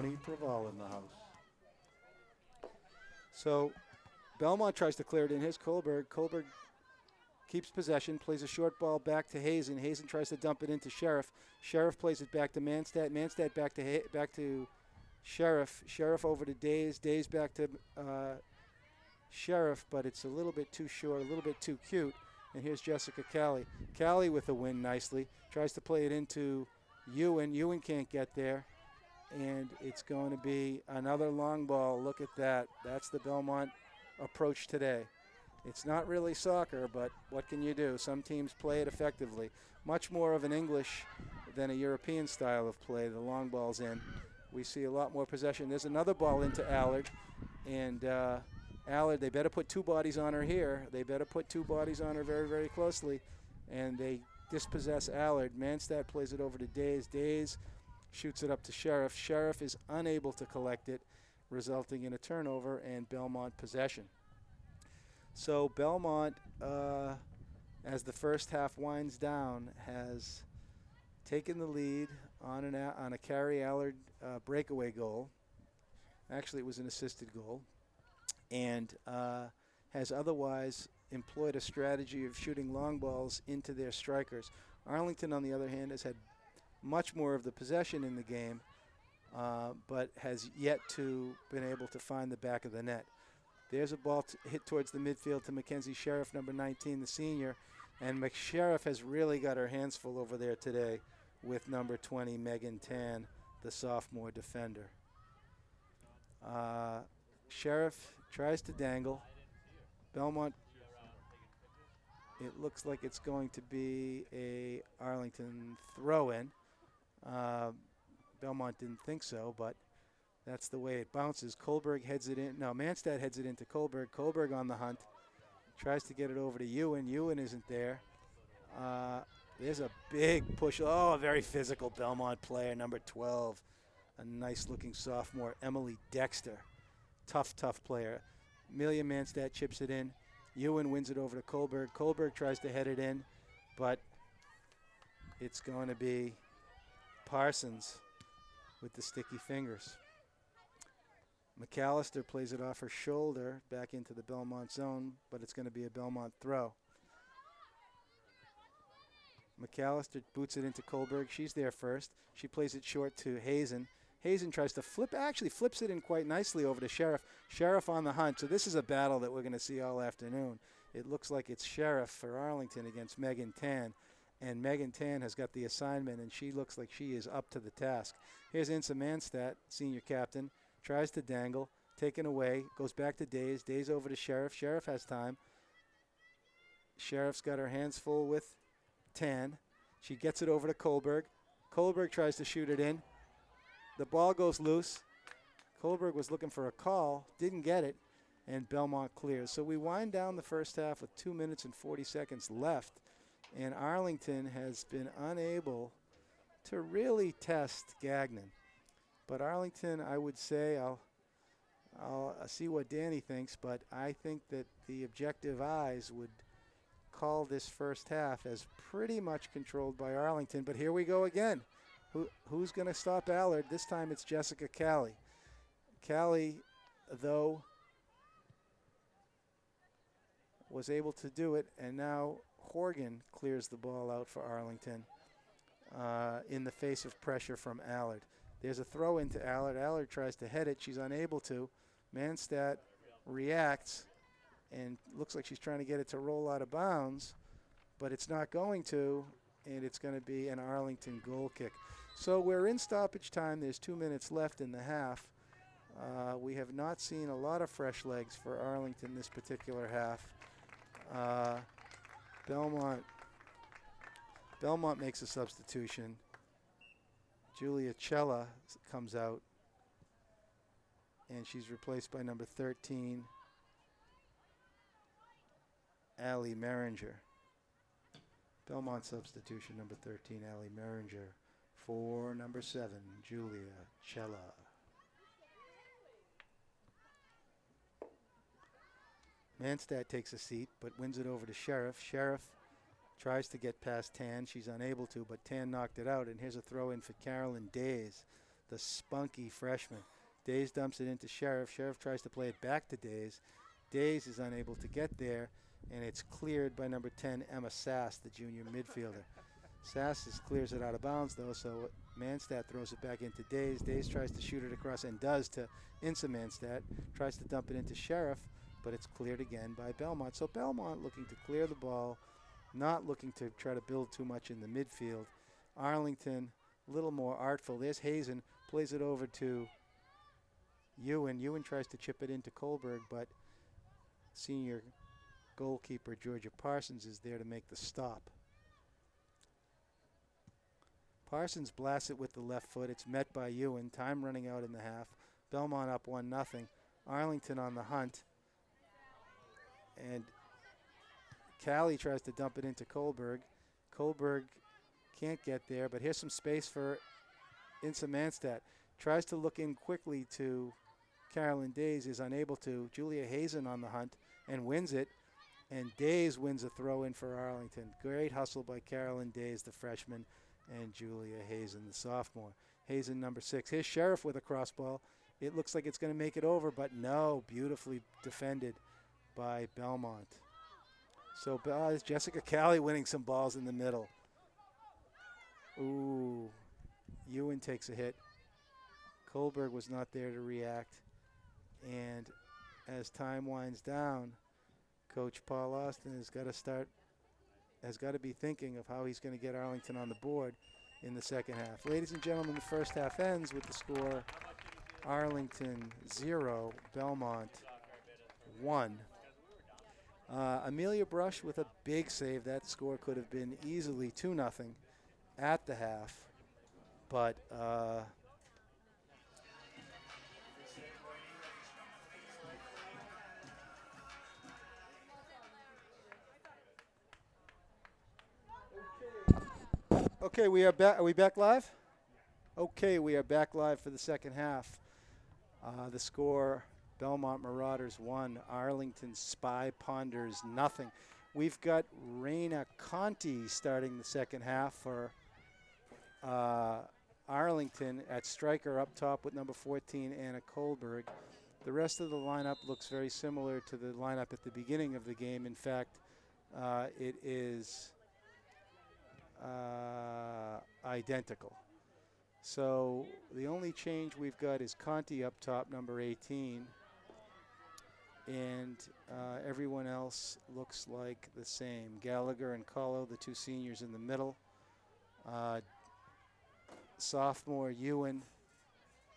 Joni TV. Praval in the house. So Belmont tries to clear it in. Here's Kohlberg. Kohlberg keeps possession, plays a short ball back to Hazen. Hazen tries to dump it into Sheriff. Sheriff plays it back to Manstadt. Manstadt back to Sheriff. Sheriff over to Days. Days back to Sheriff, but it's a little bit too short, a little bit too cute. And here's Jessica Callie. Callie with the win nicely. Tries to play it into Ewan. Ewan can't get there. And it's going to be another long ball. Look at that. That's the Belmont approach today. It's not really soccer, but what can you do? Some teams play it effectively. Much more of an English than a European style of play. The long ball's in. we see a lot more possession. There's another ball into Allard. And Allard, they better put 2 bodies on her here. They better put 2 bodies on her very, very closely. And they dispossess Allard. Manstad plays it over to Days. Days shoots it up to Sheriff. Sheriff is unable to collect it, resulting in a turnover and Belmont possession. So Belmont, as the first half winds down, has taken the lead on a Carrie Allard breakaway goal. Actually, it was an assisted goal. And has otherwise employed a strategy of shooting long balls into their strikers. Arlington, on the other hand, has had much more of the possession in the game, but has yet to been able to find the back of the net. There's a ball hit towards the midfield to Mackenzie Sheriff, number 19, the senior. And McSheriff has really got her hands full over there today with number 20, Megan Tan, the sophomore defender. Sheriff tries to dangle. Belmont, it looks like it's going to be a Arlington throw-in. Belmont didn't think so, but that's the way it bounces. Kohlberg heads it in. No, Manstad heads it into Kohlberg. Kohlberg on the hunt. Tries to get it over to Ewan. Ewan isn't there. There's a big push. Oh, a very physical Belmont player, number 12. A nice-looking sophomore, Emily Dexter. Tough player. Amelia Manstad chips it in. Ewan wins it over to Kohlberg. Kohlberg tries to head it in, but it's going to be Parsons with the sticky fingers. McAllister plays it off her shoulder back into the Belmont zone, but it's going to be a Belmont throw. McAllister boots it into Kohlberg. She's there first. She plays it short to Hazen. Hazen tries to actually flips it in quite nicely over to Sheriff. Sheriff on the hunt. So this is a battle that we're going to see all afternoon. It looks like it's Sheriff for Arlington against Megan Tan. And Megan Tan has got the assignment, and she looks like she is up to the task. Here's Insa Manstad, senior captain. Tries to dangle, taken away, goes back to Days. Days over to Sheriff. Sheriff has time. Sheriff's got her hands full with Tan. She gets it over to Kohlberg. Kohlberg tries to shoot it in. The ball goes loose. Kohlberg was looking for a call, didn't get it, and Belmont clears. So we wind down the first half with 2 minutes and 40 seconds left, and Arlington has been unable to really test Gagnon. But Arlington, I would say, I'll see what Danny thinks, but I think that the objective eyes would call this first half as pretty much controlled by Arlington. But here we go again. Who's going to stop Allard? This time it's Jessica Callie. Callie, though, was able to do it, and now Horgan clears the ball out for Arlington in the face of pressure from Allard. There's a throw into Allard. Allard tries to head it. She's unable to. Manstad reacts and looks like she's trying to get it to roll out of bounds, but it's not going to, and it's going to be an Arlington goal kick. So we're in stoppage time. There's 2 minutes left in the half. We have not seen a lot of fresh legs for Arlington this particular half. Belmont makes a substitution. Julia Cella comes out, and she's replaced by number 13, Allie Meringer. Belmont substitution, number 13, Allie Meringer, for number 7, Julia Cella. Manstad takes a seat, but wins it over to Sheriff. Sheriff tries to get past Tan. She's unable to, but Tan knocked it out. And here's a throw in for Carolyn Days, the spunky freshman. Days dumps it into Sheriff. Sheriff tries to play it back to Days. Days is unable to get there, and it's cleared by number 10, Emma Sass, the junior midfielder. Sass clears it out of bounds, though, so Manstad throws it back into Days. Days tries to shoot it across and does to Insa Manstad. Tries to dump it into Sheriff, but it's cleared again by Belmont. So Belmont looking to clear the ball, not looking to try to build too much in the midfield. Arlington, a little more artful. There's Hazen, plays it over to Ewan. Ewan tries to chip it into Kohlberg, but senior goalkeeper Georgia Parsons is there to make the stop. Parsons blasts it with the left foot. It's met by Ewan. Time running out in the half. Belmont up 1-0. Arlington on the hunt. And Callie tries to dump it into Kohlberg. Kohlberg can't get there, but here's some space for Insa Manstedt. Tries to look in quickly to Carolyn Days, is unable to. Julia Hazen on the hunt and wins it. And Days wins a throw in for Arlington. Great hustle by Carolyn Days, the freshman, and Julia Hazen, the sophomore. Hazen, number 6. Here's Sheriff with a cross ball. It looks like it's going to make it over, but no, beautifully defended by Belmont. So it's Jessica Callie winning some balls in the middle. Ooh, Ewan takes a hit. Kohlberg was not there to react. And as time winds down, Coach Paul Austin has got to be thinking of how he's going to get Arlington on the board in the second half. Ladies and gentlemen, the first half ends with the score Arlington 0, Belmont 1. Amelia Brush with a big save. That score could have been easily 2-0 at the half, but okay, we are back. Are we back live? Okay, we are back live for the second half. The score, Belmont Marauders 1, Arlington Spy Ponders 0. We've got Raina Conti starting the second half for Arlington at striker up top with number 14, Anna Kohlberg. The rest of the lineup looks very similar to the lineup at the beginning of the game. In fact, it is identical. So the only change we've got is Conti up top, number 18. And everyone else looks like the same. Gallagher and Kahlo, the two seniors in the middle. Sophomore Ewan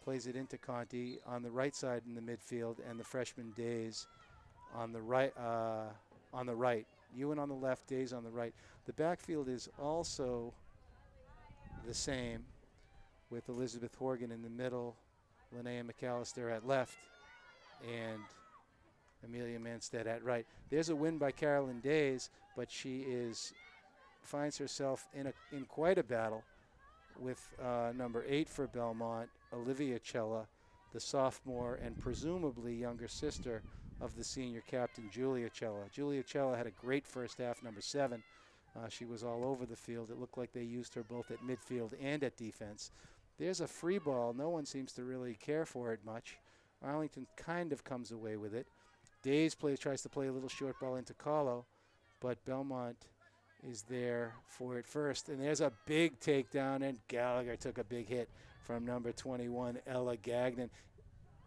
plays it into Conti on the right side in the midfield, and the freshman Days on the right. Ewan on the left, Days on the right. The backfield is also the same, with Elizabeth Horgan in the middle, Linnea McAllister at left, and Amelia Manstedt at right. There's a win by Carolyn Days, but she finds herself in quite a battle with number 8 for Belmont, Olivia Cella, the sophomore and presumably younger sister of the senior captain, Julia Cella. Julia Cella had a great first half, number 7. She was all over the field. It looked like they used her both at midfield and at defense. There's a free ball. No one seems to really care for it much. Arlington kind of comes away with it. Days tries to play a little short ball into Kahlo, but Belmont is there for it first. And there's a big takedown, and Gallagher took a big hit from number 21, Ella Gagnon.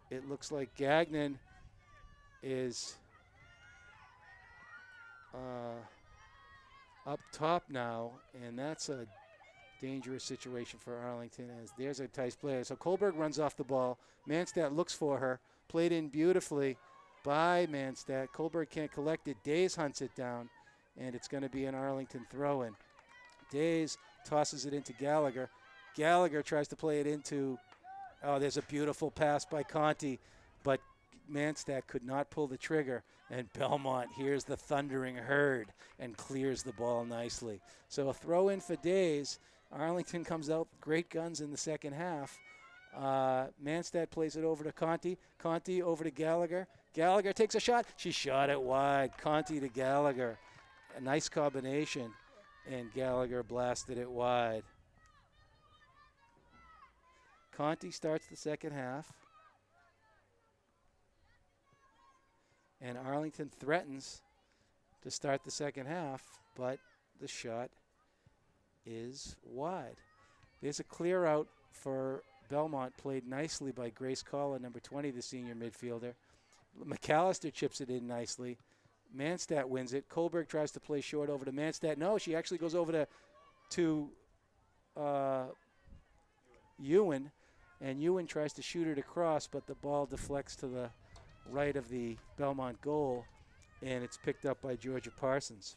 It looks like Gagnon is up top now, and that's a dangerous situation for Arlington, as there's a Tice player. So Kohlberg runs off the ball. Manstedt looks for her. Played in beautifully by Manstedt. Kohlberg can't collect it. Days hunts it down, and it's going to be an Arlington throw-in. Days tosses it into Gallagher. Gallagher tries to play it into, there's a beautiful pass by Conti, but Manstedt could not pull the trigger, and Belmont hears the thundering herd and clears the ball nicely. So a throw-in for Days. Arlington comes out great guns in the second half. Manstedt plays it over to Conti. Conti over to Gallagher. Gallagher takes a shot. She shot it wide. Conti to Gallagher. A nice combination, and Gallagher blasted it wide. Conti starts the second half, and Arlington threatens to start the second half, but the shot is wide. There's a clear out for Belmont, played nicely by Grace Calla, number 20, the senior midfielder. McAllister chips it in nicely. Manstedt wins it. Kohlberg tries to play short over to Manstedt. No, she actually goes over to Ewan, and Ewan tries to shoot it across, but the ball deflects to the right of the Belmont goal, and it's picked up by Georgia Parsons.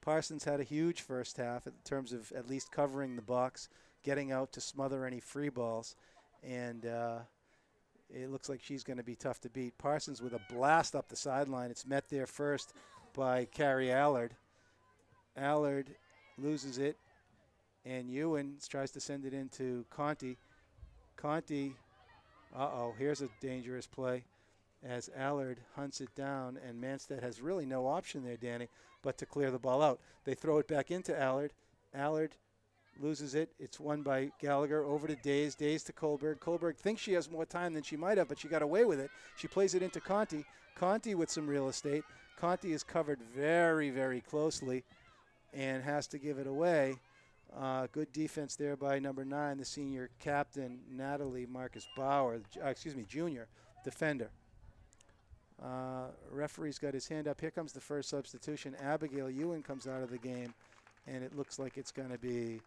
Parsons had a huge first half in terms of at least covering the box, getting out to smother any free balls, and it looks like she's going to be tough to beat. Parsons with a blast up the sideline. It's met there first by Carrie Allard. Allard loses it, and Ewan tries to send it into Conti. Conti, here's a dangerous play as Allard hunts it down, and Manstead has really no option there, Danny, but to clear the ball out. They throw it back into Allard. Allard loses it. It's won by Gallagher over to Days. Days to Kohlberg. Kohlberg thinks she has more time than she might have, but she got away with it. She plays it into Conti. Conti with some real estate. Conti is covered very, very closely and has to give it away. Good defense there by number 9, the senior captain, Natalie Marcus Bauer, junior defender. Referee's got his hand up. Here comes the first substitution. Abigail Ewan comes out of the game, and it looks like it's going to be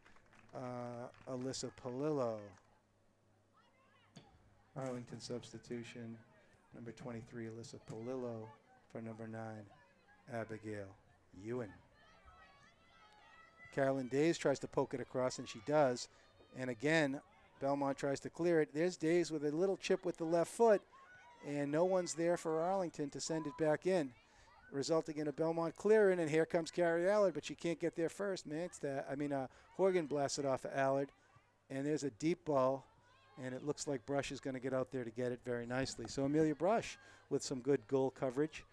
Alyssa Polillo. Arlington substitution, number 23, Alyssa Polillo, for number 9, Abigail Ewan. Carolyn Days tries to poke it across, and she does. And again, Belmont tries to clear it. There's Days with a little chip with the left foot, and no one's there for Arlington to send it back in, resulting in a Belmont clearing. And here comes Carrie Allard, but she can't get there first. Horgan blasted off of Allard, and there's a deep ball, and it looks like Brush is going to get out there to get it very nicely. So Amelia Brush with some good goal coverage.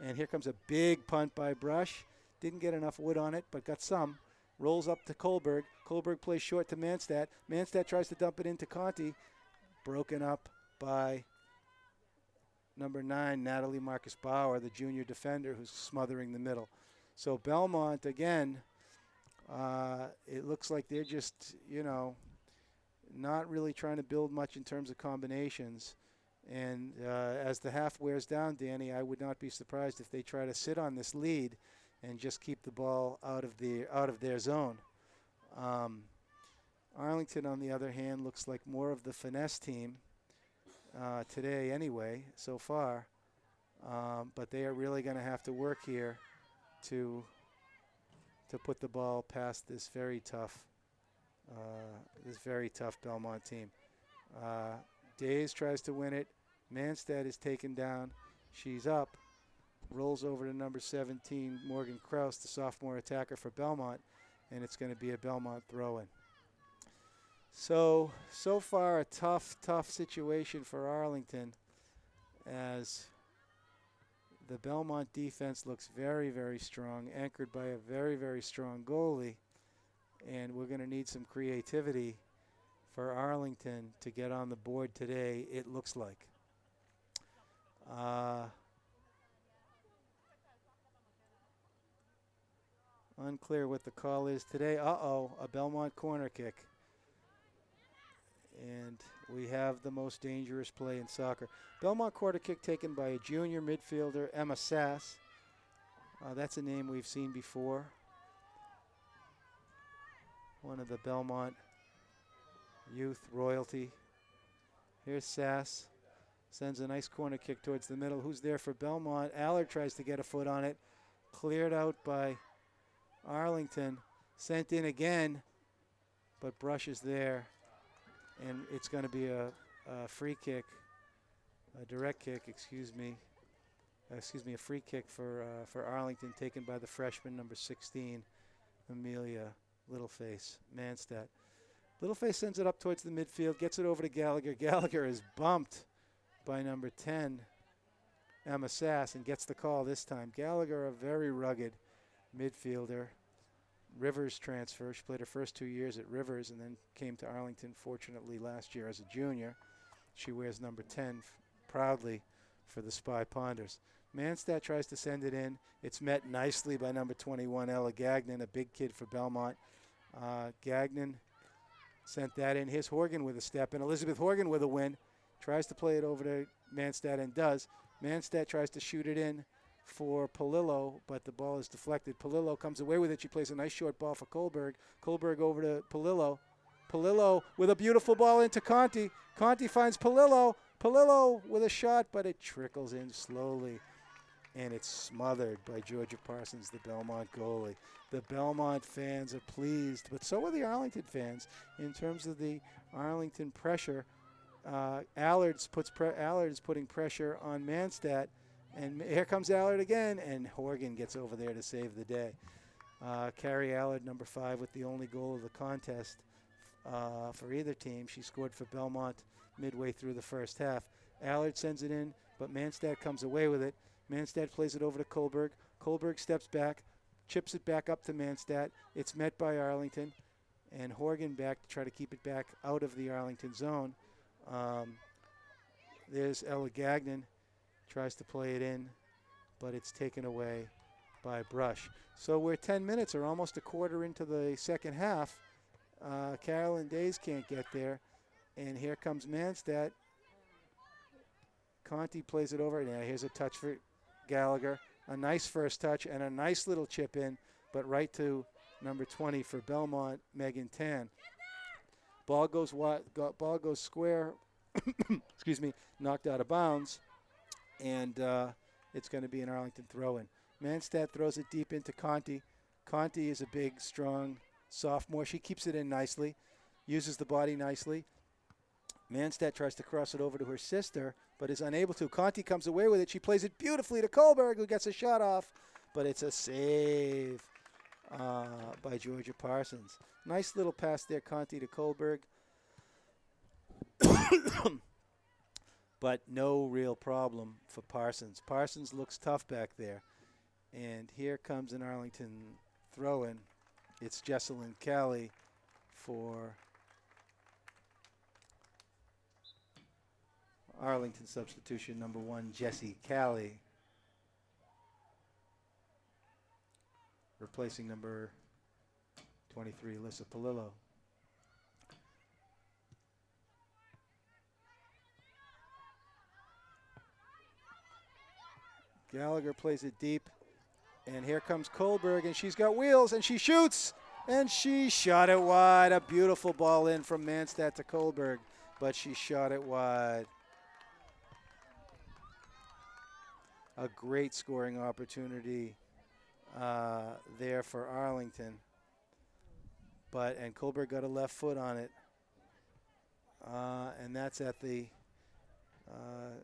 And here comes a big punt by Brush. Didn't get enough wood on it, but got some. Rolls up to Kohlberg. Kohlberg plays short to Manstead. Manstead tries to dump it into Conti. Broken up by number 9, Natalie Marcus Bauer, the junior defender who's smothering the middle. So Belmont, again, it looks like they're just, not really trying to build much in terms of combinations. And as the half wears down, Danny, I would not be surprised if they try to sit on this lead and just keep the ball out of their zone. Arlington, on the other hand, looks like more of the finesse team today anyway, so far. But they are really going to have to work here to put the ball past this very tough Belmont team. Days tries to win it. Manstead is taken down. She's up. Rolls over to number 17, Morgan Kraus, the sophomore attacker for Belmont, and it's going to be a Belmont throw-in. So far a tough situation for Arlington, as the Belmont defense looks very, very strong, anchored by a very, very strong goalie, and we're going to need some creativity for Arlington to get on the board today, it looks like. Unclear what the call is today. A Belmont corner kick. And we have the most dangerous play in soccer. Belmont corner kick taken by a junior midfielder, Emma Sass. That's a name we've seen before. One of the Belmont youth royalty. Here's Sass. Sends a nice corner kick towards the middle. Who's there for Belmont? Allard tries to get a foot on it. Cleared out by Arlington. Sent in again, but Brush is there. And it's going to be a free kick, a direct kick, a free kick for Arlington, taken by the freshman, number 16, Amelia Littleface Manstead. Littleface sends it up towards the midfield, gets it over to Gallagher. Gallagher is bumped by number 10, Emma Sass, and gets the call this time. Gallagher, a very rugged midfielder. Rivers transfer. She played her first 2 years at Rivers and then came to Arlington, fortunately, last year as a junior. She wears number 10 proudly for the Spy Ponders. Manstead tries to send it in. It's met nicely by number 21, Ella Gagnon, a big kid for Belmont. Gagnon sent that in. Here's Horgan with a step, and Elizabeth Horgan with a win. Tries to play it over to Manstead and does. Manstead tries to shoot it in for Polillo, but the ball is deflected. Polillo comes away with it. She plays a nice short ball for Kohlberg. Kohlberg over to Polillo. Polillo with a beautiful ball into Conti. Conti finds Polillo. Polillo with a shot, but it trickles in slowly. and it's smothered by Georgia Parsons, the Belmont goalie. The Belmont fans are pleased, but so are the Arlington fans in terms of the Arlington pressure. Allard's putting pressure on Manstad, and here comes Allard again, and Horgan gets over there to save the day. Carrie Allard, number 5, with the only goal of the contest for either team. She scored for Belmont midway through the first half. Allard sends it in, but Manstad comes away with it. Manstad plays it over to Kohlberg. Kohlberg steps back, chips it back up to Manstad. It's met by Arlington, and Horgan back to try to keep it back out of the Arlington zone. There's Ella Gagnon, tries to play it in, but it's taken away by Brush. So we're 10 minutes or almost a quarter into the second half. Carolyn Days can't get there, and here comes Manstad. Conti plays it over. Yeah, here's a touch for Gallagher. A nice first touch and a nice little chip in, but right to number 20 for Belmont, Megan Tan. Ball goes square, excuse me, knocked out of bounds, and it's going to be an Arlington throw-in. Manstad throws it deep into Conti. Conti is a big, strong sophomore. She keeps it in nicely, uses the body nicely. Manstad tries to cross it over to her sister, but is unable to. Conti comes away with it. She plays it beautifully to Kohlberg, who gets a shot off, but it's a save by Georgia Parsons. Nice little pass there, Conti to Kohlberg. But no real problem for Parsons. Parsons looks tough back there. And here comes an Arlington throw-in. It's Jesselyn Callie for Arlington substitution number 1, Jessie Callie, replacing number 23, Alyssa Palillo. Gallagher plays it deep, and here comes Kohlberg, and she's got wheels, and she shoots, and she shot it wide. A beautiful ball in from Manstad to Kohlberg, but she shot it wide. A great scoring opportunity there for Arlington. And Kohlberg got a left foot on it. And that's at the,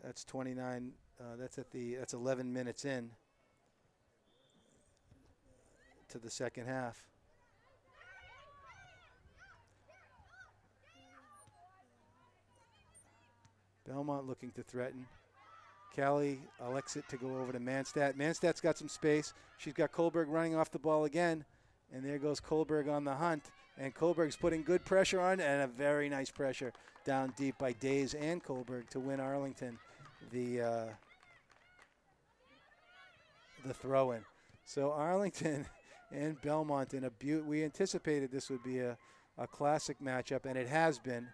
that's 29, that's 11 minutes in to the second half. Belmont looking to threaten. Callie elects it to go over to Manstad. Manstad's got some space. She's got Kohlberg running off the ball again. And there goes Kohlberg on the hunt. And Kohlberg's putting good pressure on, and a very nice pressure down deep by Days and Kohlberg to win Arlington the throw-in. So Arlington and Belmont in a we anticipated this would be a classic matchup, and it has been.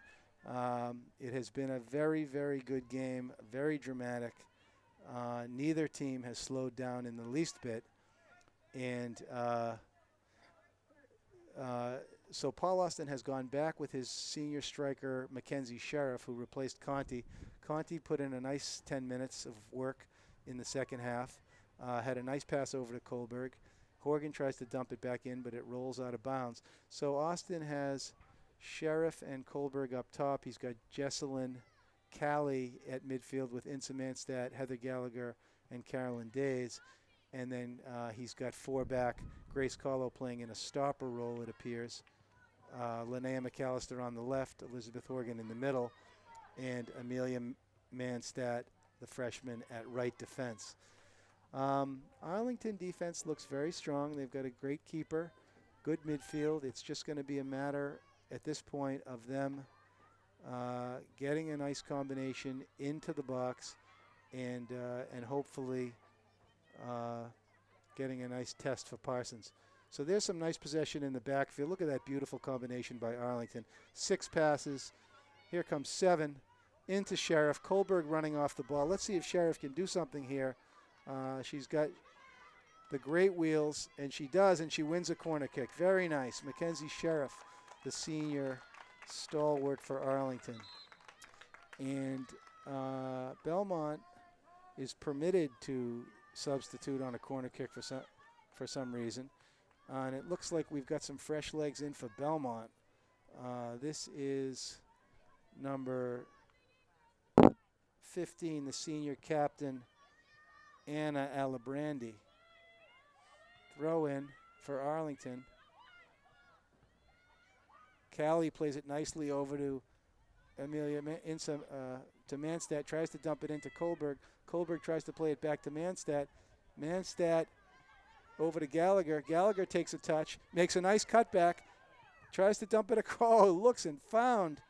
It has been a very, very good game, very dramatic. Neither team has slowed down in the least bit. And so Paul Austin has gone back with his senior striker, Mackenzie Sheriff, who replaced Conti. Conti put in a nice 10 minutes of work in the second half. Had a nice pass over to Kohlberg. Horgan tries to dump it back in, but it rolls out of bounds. So Austin has Sheriff and Kohlberg up top. He's got Jesselyn Callie at midfield with Insa Manstad, Heather Gallagher, and Carolyn Days. And then he's got 4 back. Grace Carlo playing in a stopper role, it appears. Linnea McAllister on the left, Elizabeth Horgan in the middle, and Amelia Manstad, the freshman, at right defense. Arlington defense looks very strong. They've got a great keeper, good midfield. It's just going to be a matter at this point of them getting a nice combination into the box and hopefully getting a nice test for Parsons. So there's some nice possession in the backfield. Look at that beautiful combination by Arlington. 6 passes. Here comes 7 into Sheriff. Kohlberg running off the ball. Let's see if Sheriff can do something here. She's got the great wheels, and she does, and she wins a corner kick. Very nice. Mackenzie Sheriff, the senior stalwart for Arlington. And Belmont is permitted to substitute on a corner kick for some reason. And it looks like we've got some fresh legs in for Belmont. This is number 15, the senior captain, Anna Alibrandi. Throw in for Arlington. Callie plays it nicely over to Amelia to Manstadt, tries to dump it into Kohlberg. Kohlberg tries to play it back to Manstadt. Manstadt over to Gallagher. Gallagher takes a touch, makes a nice cutback, tries to dump it across, looks and found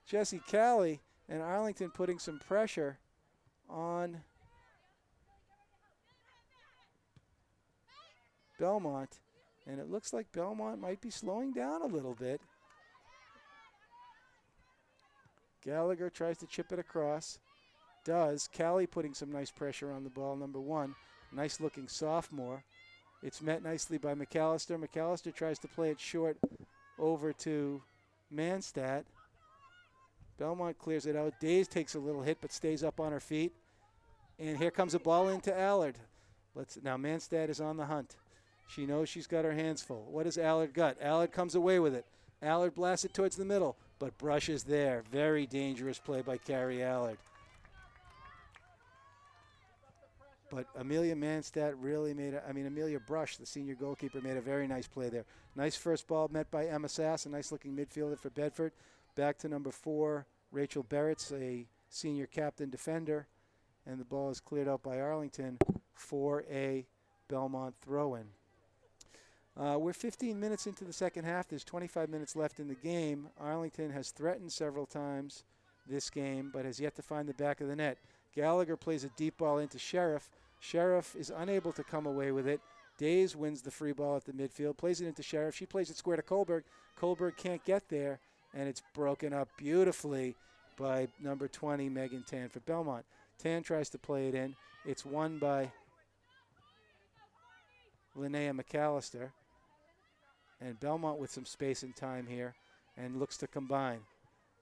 Jessie Callie, and Arlington putting some pressure on Belmont. And it looks like Belmont might be slowing down a little bit. Gallagher tries to chip it across. Does. Callie putting some nice pressure on the ball, number 1. Nice looking sophomore. It's met nicely by McAllister. McAllister tries to play it short over to Manstadt. Belmont clears it out. Days takes a little hit but stays up on her feet. And here comes a ball into Allard. Now Manstadt is on the hunt. She knows she's got her hands full. What has Allard got? Allard comes away with it. Allard blasts it towards the middle, but Brush is there. Very dangerous play by Carrie Allard. But Amelia Manstadt really Amelia Brush, the senior goalkeeper, made a very nice play there. Nice first ball met by Emma Sass, a nice looking midfielder for Bedford. Back to number 4, Rachel Barretts, a senior captain defender. And the ball is cleared out by Arlington for a Belmont throw-in. We're 15 minutes into the second half. There's 25 minutes left in the game. Arlington has threatened several times this game, but has yet to find the back of the net. Gallagher plays a deep ball into Sheriff. Sheriff is unable to come away with it. Days wins the free ball at the midfield, plays it into Sheriff. She plays it square to Kohlberg. Kohlberg can't get there, and it's broken up beautifully by number 20, Megan Tan for Belmont. Tan tries to play it in. It's won by Linnea McAllister. And Belmont with some space and time here and looks to combine.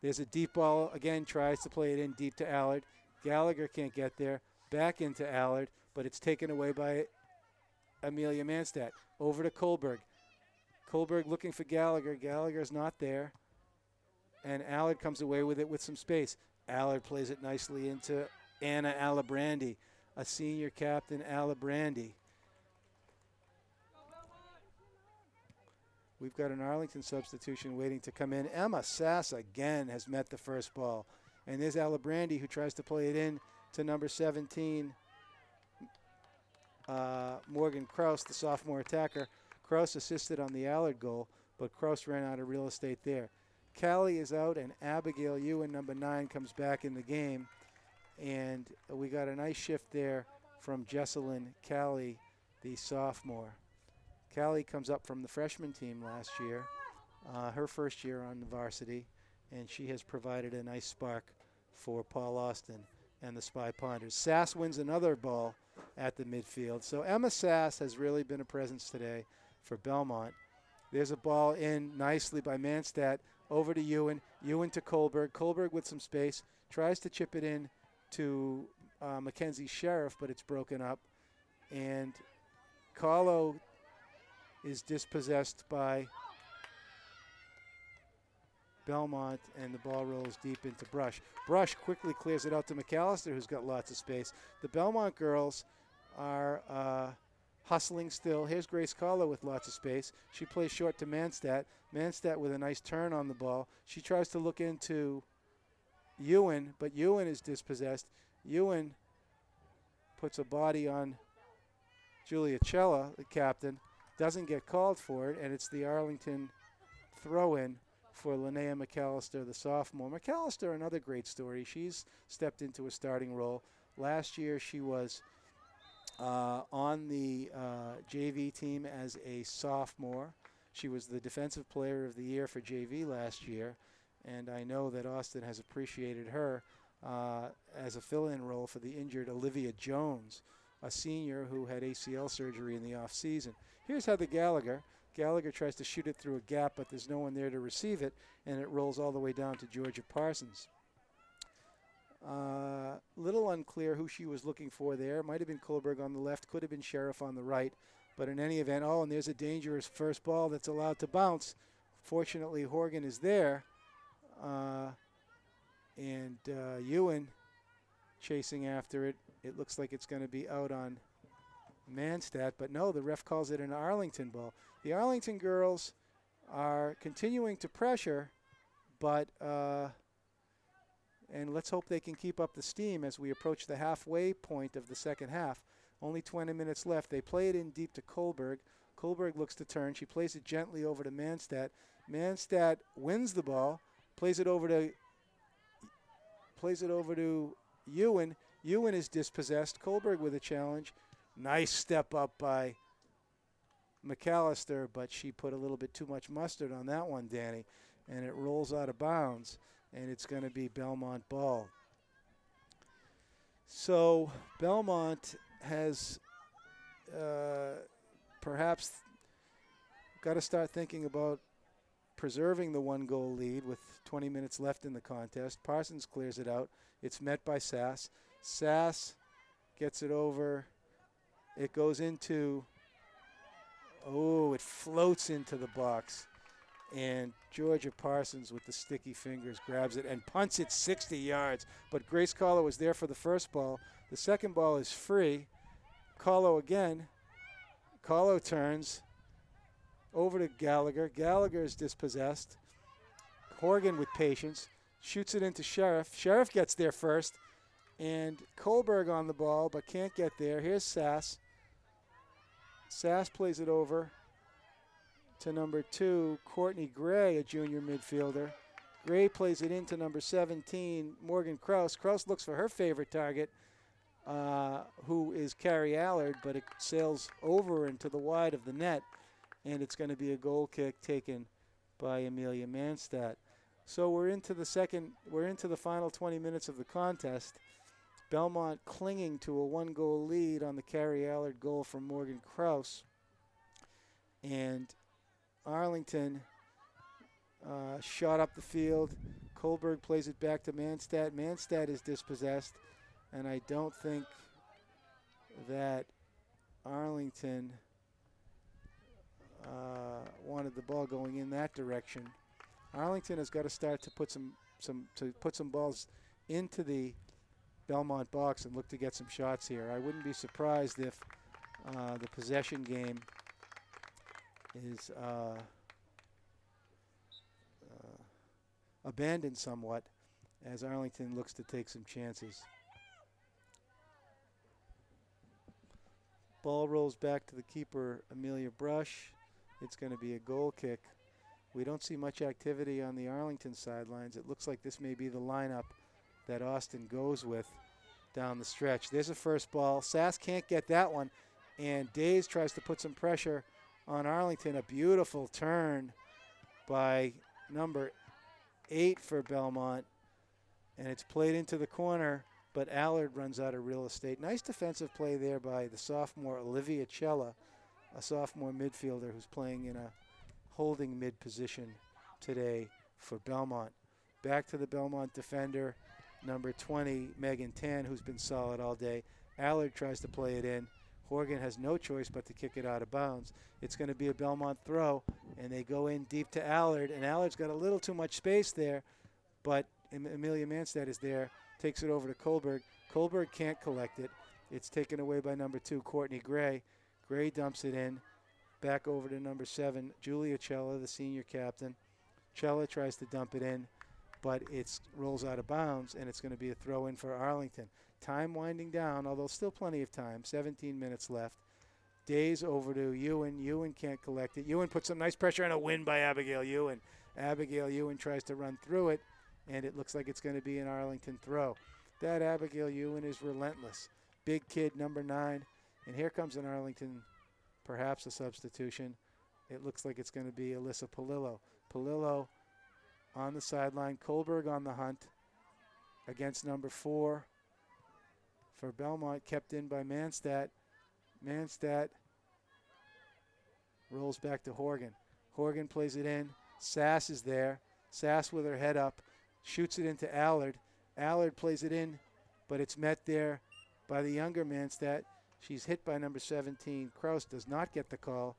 There's a deep ball, again, tries to play it in deep to Allard. Gallagher can't get there. Back into Allard, but it's taken away by Amelia Manstadt. Over to Kohlberg. Kohlberg looking for Gallagher. Gallagher's not there. And Allard comes away with it with some space. Allard plays it nicely into Anna Alibrandi, a senior captain, Alibrandi. We've got an Arlington substitution waiting to come in. Emma Sass again has met the first ball. And there's Alibrandi who tries to play it in to number 17, Morgan Kraus, the sophomore attacker. Kraus assisted on the Allard goal, but Kraus ran out of real estate there. Callie is out, and Abigail Ewan, number 9, comes back in the game. And we got a nice shift there from Jesselyn Callie, the sophomore. Callie comes up from the freshman team last year, her first year on the varsity, and she has provided a nice spark for Paul Austin and the Spy Ponders. Sass wins another ball at the midfield. So Emma Sass has really been a presence today for Belmont. There's a ball in nicely by Manstadt over to Ewan. Ewan to Kohlberg. Kohlberg with some space. Tries to chip it in to Mackenzie Sheriff, but it's broken up. And Carlo is dispossessed by Belmont, and the ball rolls deep into Brush. Brush quickly clears it out to McAllister, who's got lots of space. The Belmont girls are hustling still. Here's Grace Carlo with lots of space. She plays short to Manstadt. Manstadt with a nice turn on the ball. She tries to look into Ewan, but Ewan is dispossessed. Ewan puts a body on Julia Cella, the captain. Doesn't get called for it, and it's the Arlington throw-in for Linnea McAllister, the sophomore. McAllister, another great story. She's stepped into a starting role. Last year, she was on the JV team as a sophomore. She was the Defensive Player of the Year for JV last year, and I know that Austin has appreciated her as a fill-in role for the injured Olivia Jones, a senior who had ACL surgery in the offseason. Here's Heather Gallagher. Gallagher tries to shoot it through a gap, but there's no one there to receive it, and it rolls all the way down to Georgia Parsons. Little unclear who she was looking for there. Might have been Kohlberg on the left, could have been Sheriff on the right. But in any event, oh, and there's a dangerous first ball that's allowed to bounce. Fortunately, Horgan is there. And Ewan chasing after it. It looks like it's going to be out on Manstad, but no, the ref calls it an Arlington ball. The Arlington girls are continuing to pressure, but and let's hope they can keep up the steam as we approach the halfway point of the second half. Only 20 minutes left. They play it in deep to Kohlberg. Kohlberg looks to turn. She plays it gently over to Manstad. Manstad wins the ball, plays it over to Ewan. Ewan is dispossessed. Kohlberg with a challenge. Nice step up by McAllister, but she put a little bit too much mustard on that one, Danny, and it rolls out of bounds, and it's going to be Belmont ball. So Belmont has perhaps got to start thinking about preserving the 1-goal lead with 20 minutes left in the contest. Parsons clears it out. It's met by Sass. Sass gets it over. It goes into, it floats into the box. And Georgia Parsons with the sticky fingers grabs it and punts it 60 yards. But Grace Kahlo was there for the first ball. The second ball is free. Kahlo again. Kahlo turns over to Gallagher. Gallagher is dispossessed. Horgan with patience. Shoots it into Sheriff. Sheriff gets there first. And Kohlberg on the ball, but can't get there. Here's Sass. Sass plays it over to number 2, Courtney Gray, a junior midfielder. Gray plays it into number 17, Morgan Kraus. Kraus looks for her favorite target, who is Carrie Allard, but it sails over into the wide of the net, and it's going to be a goal kick taken by Amelia Manstad. So we're into the final 20 minutes of the contest. Belmont clinging to a 1-goal lead on the Carrie Allard goal from Morgan Kraus. And Arlington shot up the field. Kohlberg plays it back to Manstad. Manstad is dispossessed, and I don't think that Arlington wanted the ball going in that direction. Arlington has got to start to put some balls into the Belmont box and look to get some shots here. I wouldn't be surprised if the possession game is abandoned somewhat as Arlington looks to take some chances. Ball rolls back to the keeper, Amelia Brush. It's going to be a goal kick. We don't see much activity on the Arlington sidelines. It looks like this may be the lineup that Austin goes with down the stretch. There's a first ball. Sass can't get that one, and Days tries to put some pressure on Arlington. A beautiful turn by number 8 for Belmont, and it's played into the corner, but Allard runs out of real estate. Nice defensive play there by the sophomore Olivia Cella, a sophomore midfielder who's playing in a holding mid position today for Belmont. Back to the Belmont defender, number 20, Megan Tan, who's been solid all day. Allard tries to play it in. Horgan has no choice but to kick it out of bounds. It's going to be a Belmont throw, and they go in deep to Allard, and Allard's got a little too much space there, but Amelia Manstad is there, takes it over to Kohlberg. Kohlberg can't collect it. It's taken away by number 2, Courtney Gray. Gray dumps it in. Back over to number 7, Julia Cella, the senior captain. Cella tries to dump it in, but it rolls out of bounds, and it's going to be a throw in for Arlington. Time winding down, although still plenty of time, 17 minutes left. Days over to Ewan. Ewan can't collect it. Ewan puts some nice pressure and a win by Abigail Ewan. Abigail Ewan tries to run through it, and it looks like it's going to be an Arlington throw. That Abigail Ewan is relentless. Big kid, number 9. And here comes an Arlington, perhaps a substitution. It looks like it's going to be Alyssa Palillo. Palillo on the sideline. Kohlberg on the hunt against number 4 for Belmont, kept in by Manstad. Manstad rolls back to Horgan. Horgan plays it in. Sass is there. Sass with her head up, shoots it into Allard. Allard plays it in, but it's met there by the younger Manstedt. She's hit by number 17. Kraus does not get the call,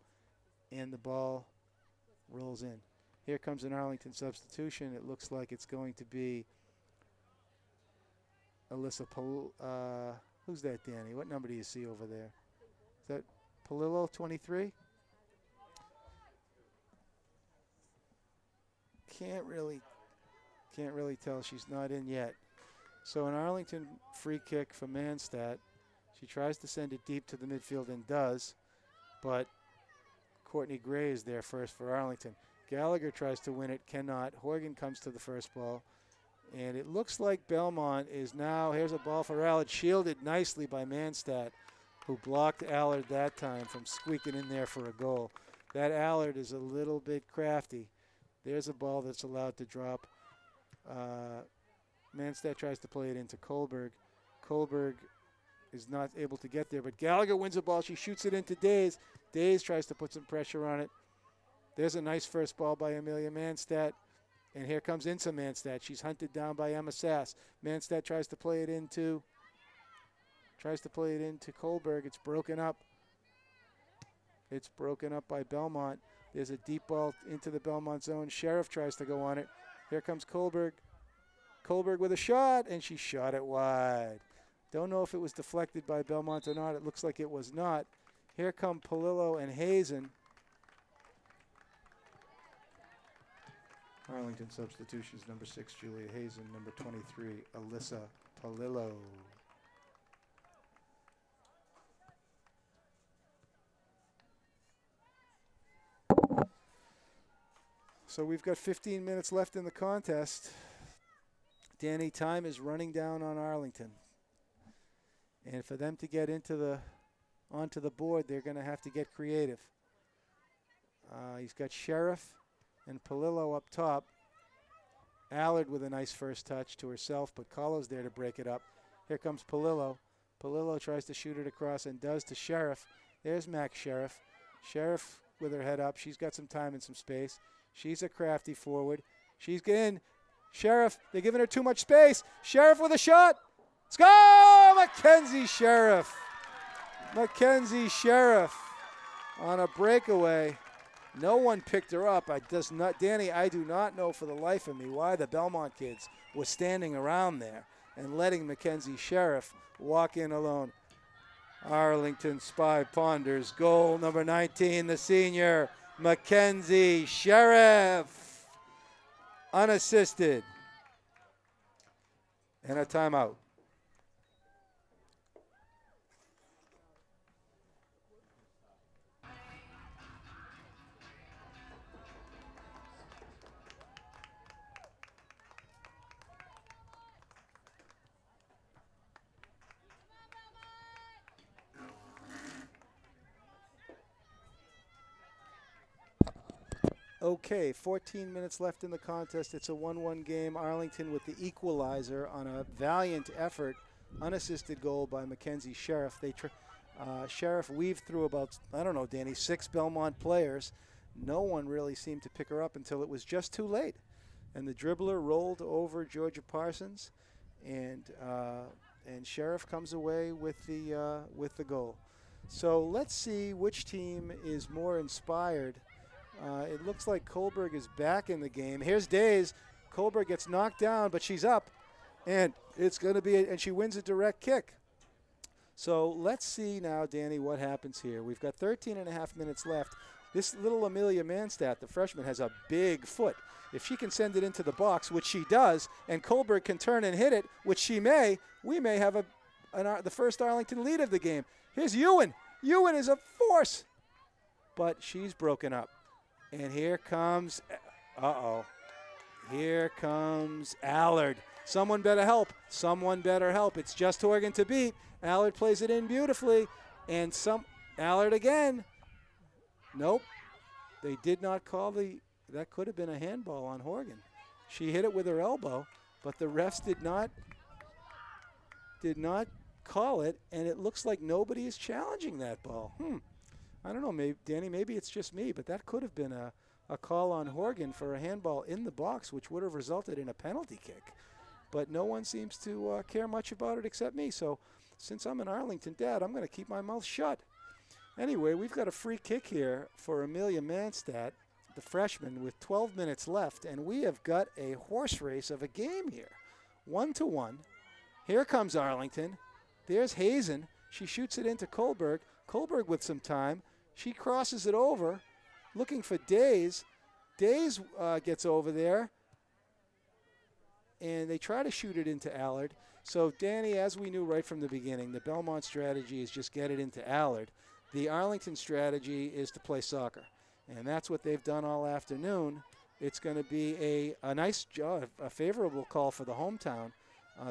and the ball rolls in. Here comes an Arlington substitution. It looks like it's going to be Alyssa who's that, Danny? What number do you see over there? Is that Palillo, 23? Can't really tell. She's not in yet. So an Arlington free kick for Manstedt. She tries to send it deep to the midfield and does, but Courtney Gray is there first for Arlington. Gallagher tries to win it, cannot. Horgan comes to the first ball, and it looks like Belmont is now, here's a ball for Allard, shielded nicely by Manstedt, who blocked Allard that time from squeaking in there for a goal. That Allard is a little bit crafty. There's a ball that's allowed to drop. Manstedt tries to play it into Kohlberg. Kohlberg is not able to get there, but Gallagher wins the ball. She shoots it into Days. Days tries to put some pressure on it. There's a nice first ball by Amelia Manstedt, and here comes Insa Manstedt. She's hunted down by Emma Sass. Manstedt tries to play it into Kohlberg. It's broken up. It's broken up by Belmont. There's a deep ball into the Belmont zone. Sheriff tries to go on it. Here comes Kohlberg. Kohlberg with a shot, and she shot it wide. Don't know if it was deflected by Belmont or not. It looks like it was not. Here come Palillo and Hazen. Arlington substitutions, number 6, Julia Hazen, number 23, Alyssa Palillo. So we've got 15 minutes left in the contest. Danny, time is running down on Arlington. And for them to get onto the board, they're going to have to get creative. He's got Sheriff and Palillo up top. Allard with a nice first touch to herself, but Kahlo's there to break it up. Here comes Palillo. Palillo tries to shoot it across and does to Sheriff. There's Max Sheriff. Sheriff with her head up. She's got some time and some space. She's a crafty forward. She's in. Sheriff, they're giving her too much space. Sheriff with a shot. Score! Mackenzie Sheriff. Mackenzie Sheriff on a breakaway. No one picked her up. Danny, I do not know for the life of me why the Belmont kids were standing around there and letting Mackenzie Sheriff walk in alone. Arlington Spy ponders goal number 19, the senior, Mackenzie Sheriff. Unassisted. And a timeout. Okay, 14 minutes left in the contest. It's a 1-1 game. Arlington with the equalizer on a valiant effort. Unassisted goal by Mackenzie Sheriff. Sheriff weaved through about, I don't know, Danny, 6 Belmont players. No one really seemed to pick her up until it was just too late. And the dribbler rolled over Georgia Parsons, and Sheriff comes away with the goal. So let's see which team is more inspired. It looks like Kohlberg is back in the game. Here's Days. Kohlberg gets knocked down, but she's up. And it's going to be, and she wins a direct kick. So let's see now, Danny, what happens here. We've got 13 and a half minutes left. This little Amelia Manstedt, the freshman, has a big foot. If she can send it into the box, which she does, and Kohlberg can turn and hit it, which she may, we may have the first Arlington lead of the game. Here's Ewan. Ewan is a force. But she's broken up. And here comes, here comes Allard. Someone better help. Someone better help. It's just Horgan to beat. Allard plays it in beautifully. And Allard again. Nope. They did not call that could have been a handball on Horgan. She hit it with her elbow, but the refs did not call it, and it looks like nobody is challenging that ball. I don't know, maybe Danny, maybe it's just me, but that could have been a call on Horgan for a handball in the box, which would have resulted in a penalty kick. but no one seems to care much about it except me. So since I'm in Arlington, Dad, I'm going to keep my mouth shut. Anyway, we've got a free kick here for Amelia Manstadt, the freshman, with 12 minutes left, and we have got a horse race of a game here. 1-1. Here comes Arlington. There's Hazen. She shoots it into Kohlberg. Kohlberg with some time. She crosses it over, looking for Days. Days gets over there, and they try to shoot it into Allard. So, Danny, as we knew right from the beginning, the Belmont strategy is just get it into Allard. The Arlington strategy is to play soccer, and that's what they've done all afternoon. It's going to be a nice job, a favorable call for the hometown.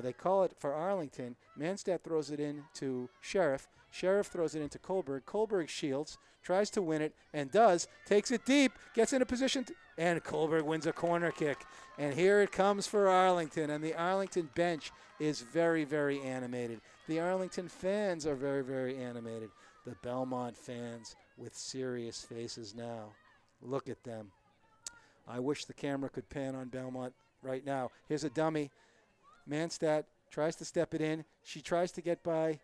They call it for Arlington. Manstadt throws it in to Sheriff. Sheriff throws it into Kohlberg. Kohlberg shields, tries to win it, and does. Takes it deep, gets in a position, and Kohlberg wins a corner kick. And here it comes for Arlington, and the Arlington bench is very, very animated. The Arlington fans are very, very animated. The Belmont fans with serious faces now. Look at them. I wish the camera could pan on Belmont right now. Here's a dummy. Manstadt tries to step it in. She tries to get by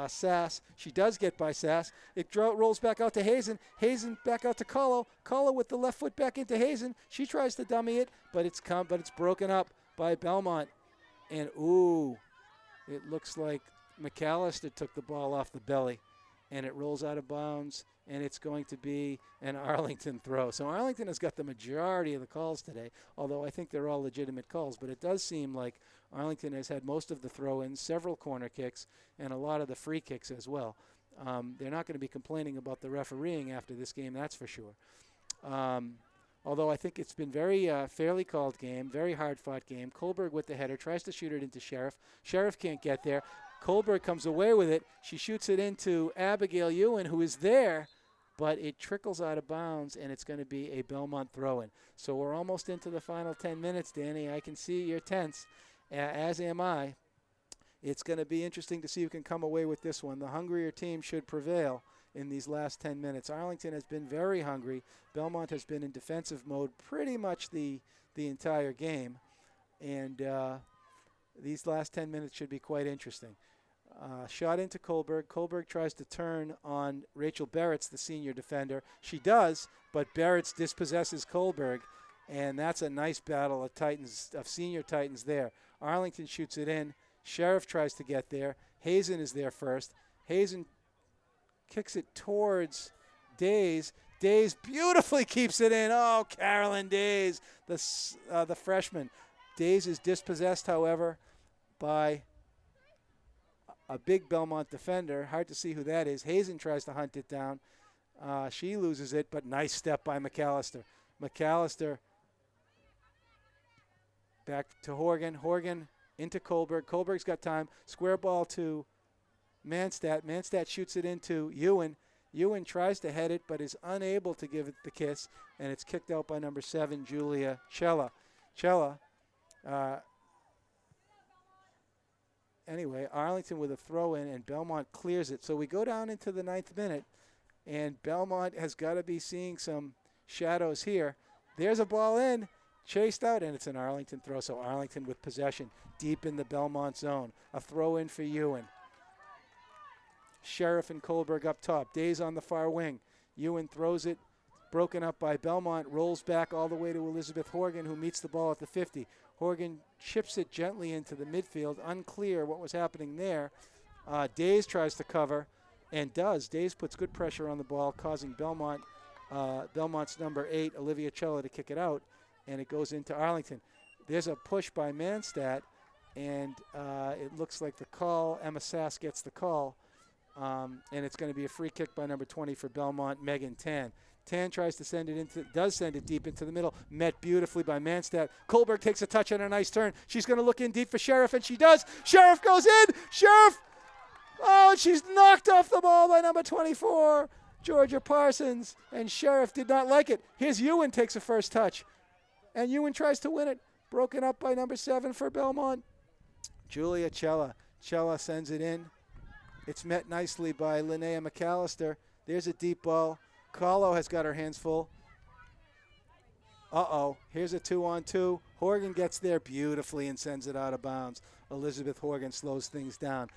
Sass. She does get by Sass. It rolls back out to Hazen. Hazen back out to Kahlo. Kahlo with the left foot back into Hazen. She tries to dummy it, but it's broken up by Belmont. And ooh, it looks like McAllister took the ball off the belly, and it rolls out of bounds, and it's going to be an Arlington throw. So Arlington has got the majority of the calls today, although I think they're all legitimate calls. But it does seem like Arlington has had most of the throw-ins, several corner kicks, and a lot of the free kicks as well. They're not going to be complaining about the refereeing after this game, that's for sure. Although I think it's been very fairly called game, very hard-fought game. Kohlberg with the header, tries to shoot it into Sheriff. Sheriff can't get there. Kohlberg comes away with it. She shoots it into Abigail Ewan, who is there, but it trickles out of bounds, and it's going to be a Belmont throw-in. So we're almost into the final 10 minutes, Danny. I can see you're tense, as am I. It's going to be interesting to see who can come away with this one. The hungrier team should prevail in these last 10 minutes. Arlington has been very hungry. Belmont has been in defensive mode pretty much the entire game, and these last 10 minutes should be quite interesting. Shot into Kohlberg. Kohlberg tries to turn on Rachel Barretts, the senior defender. She does, but Barretts dispossesses Kohlberg, and that's a nice battle of senior Titans there. Arlington shoots it in. Sheriff tries to get there. Hazen is there first. Hazen kicks it towards Days. Days beautifully keeps it in. Oh, Carolyn Days, the freshman. Days is dispossessed, however, by a big Belmont defender. Hard to see who that is. Hazen tries to hunt it down. She loses it, but nice step by McAllister. McAllister back to Horgan. Horgan into Kohlberg. Kohlberg's got time. Square ball to Manstadt. Manstadt shoots it into Ewan. Ewan tries to head it, but is unable to give it the kiss, and it's kicked out by number 7, Julia Cella. Anyway, Arlington with a throw-in, and Belmont clears it. So we go down into the 9th minute, and Belmont has got to be seeing some shadows here. There's a ball in, chased out, and it's an Arlington throw. So Arlington with possession deep in the Belmont zone. A throw-in for Ewan. Sheriff and Kohlberg up top. Days on the far wing. Ewan throws it, broken up by Belmont, rolls back all the way to Elizabeth Horgan, who meets the ball at the 50. Horgan chips it gently into the midfield. Unclear what was happening there. Days tries to cover and does. Days puts good pressure on the ball, causing Belmont's number 8, Olivia Cella, to kick it out, and it goes into Arlington. There's a push by Manstadt, and it looks like the call, Emma Sass gets the call, and it's going to be a free kick by number 20 for Belmont, Megan Tan. Tan tries to send it does send it deep into the middle, met beautifully by Manstadt. Kohlberg takes a touch on a nice turn. She's going to look in deep for Sheriff, and she does. Sheriff goes in. Sheriff! Oh, and she's knocked off the ball by number 24, Georgia Parsons, and Sheriff did not like it. Here's Ewan takes a first touch, and Ewan tries to win it. Broken up by number 7 for Belmont, Julia Cella. Cella sends it in. It's met nicely by Linnea McAllister. There's a deep ball. Kahlo has got her hands full. Uh-oh, here's a 2-on-2. Horgan gets there beautifully and sends it out of bounds. Elizabeth Horgan slows things down.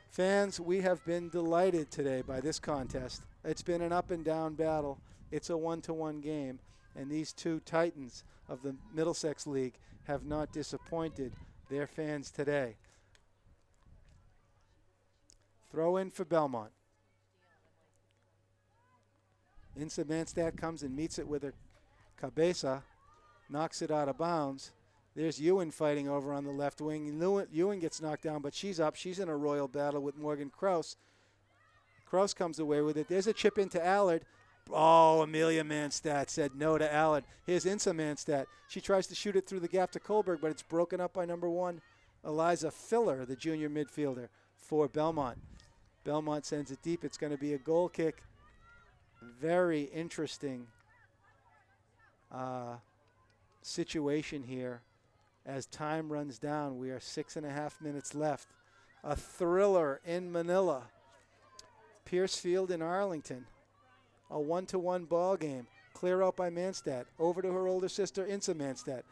Fans, we have been delighted today by this contest. It's been an up and down battle. It's a 1-to-1 game, and these two titans of the Middlesex League have not disappointed their fans today. Throw in for Belmont. Insa Manstad comes and meets it with her cabeza, knocks it out of bounds. There's Ewan fighting over on the left wing. Ewan gets knocked down, but she's up. She's in a royal battle with Morgan Kraus. Kraus comes away with it. There's a chip into Allard. Oh, Amelia Manstad said no to Allard. Here's Insa Manstad. She tries to shoot it through the gap to Kohlberg, but it's broken up by number 1, Eliza Filler, the junior midfielder for Belmont. Belmont sends it deep. It's going to be a goal kick. Very interesting situation here as time runs down. We are 6.5 minutes left. A thriller in Manila. Piercefield in Arlington. A 1-to-1 ball game. Clear out by Manstad. Over to her older sister, Insa Manstad.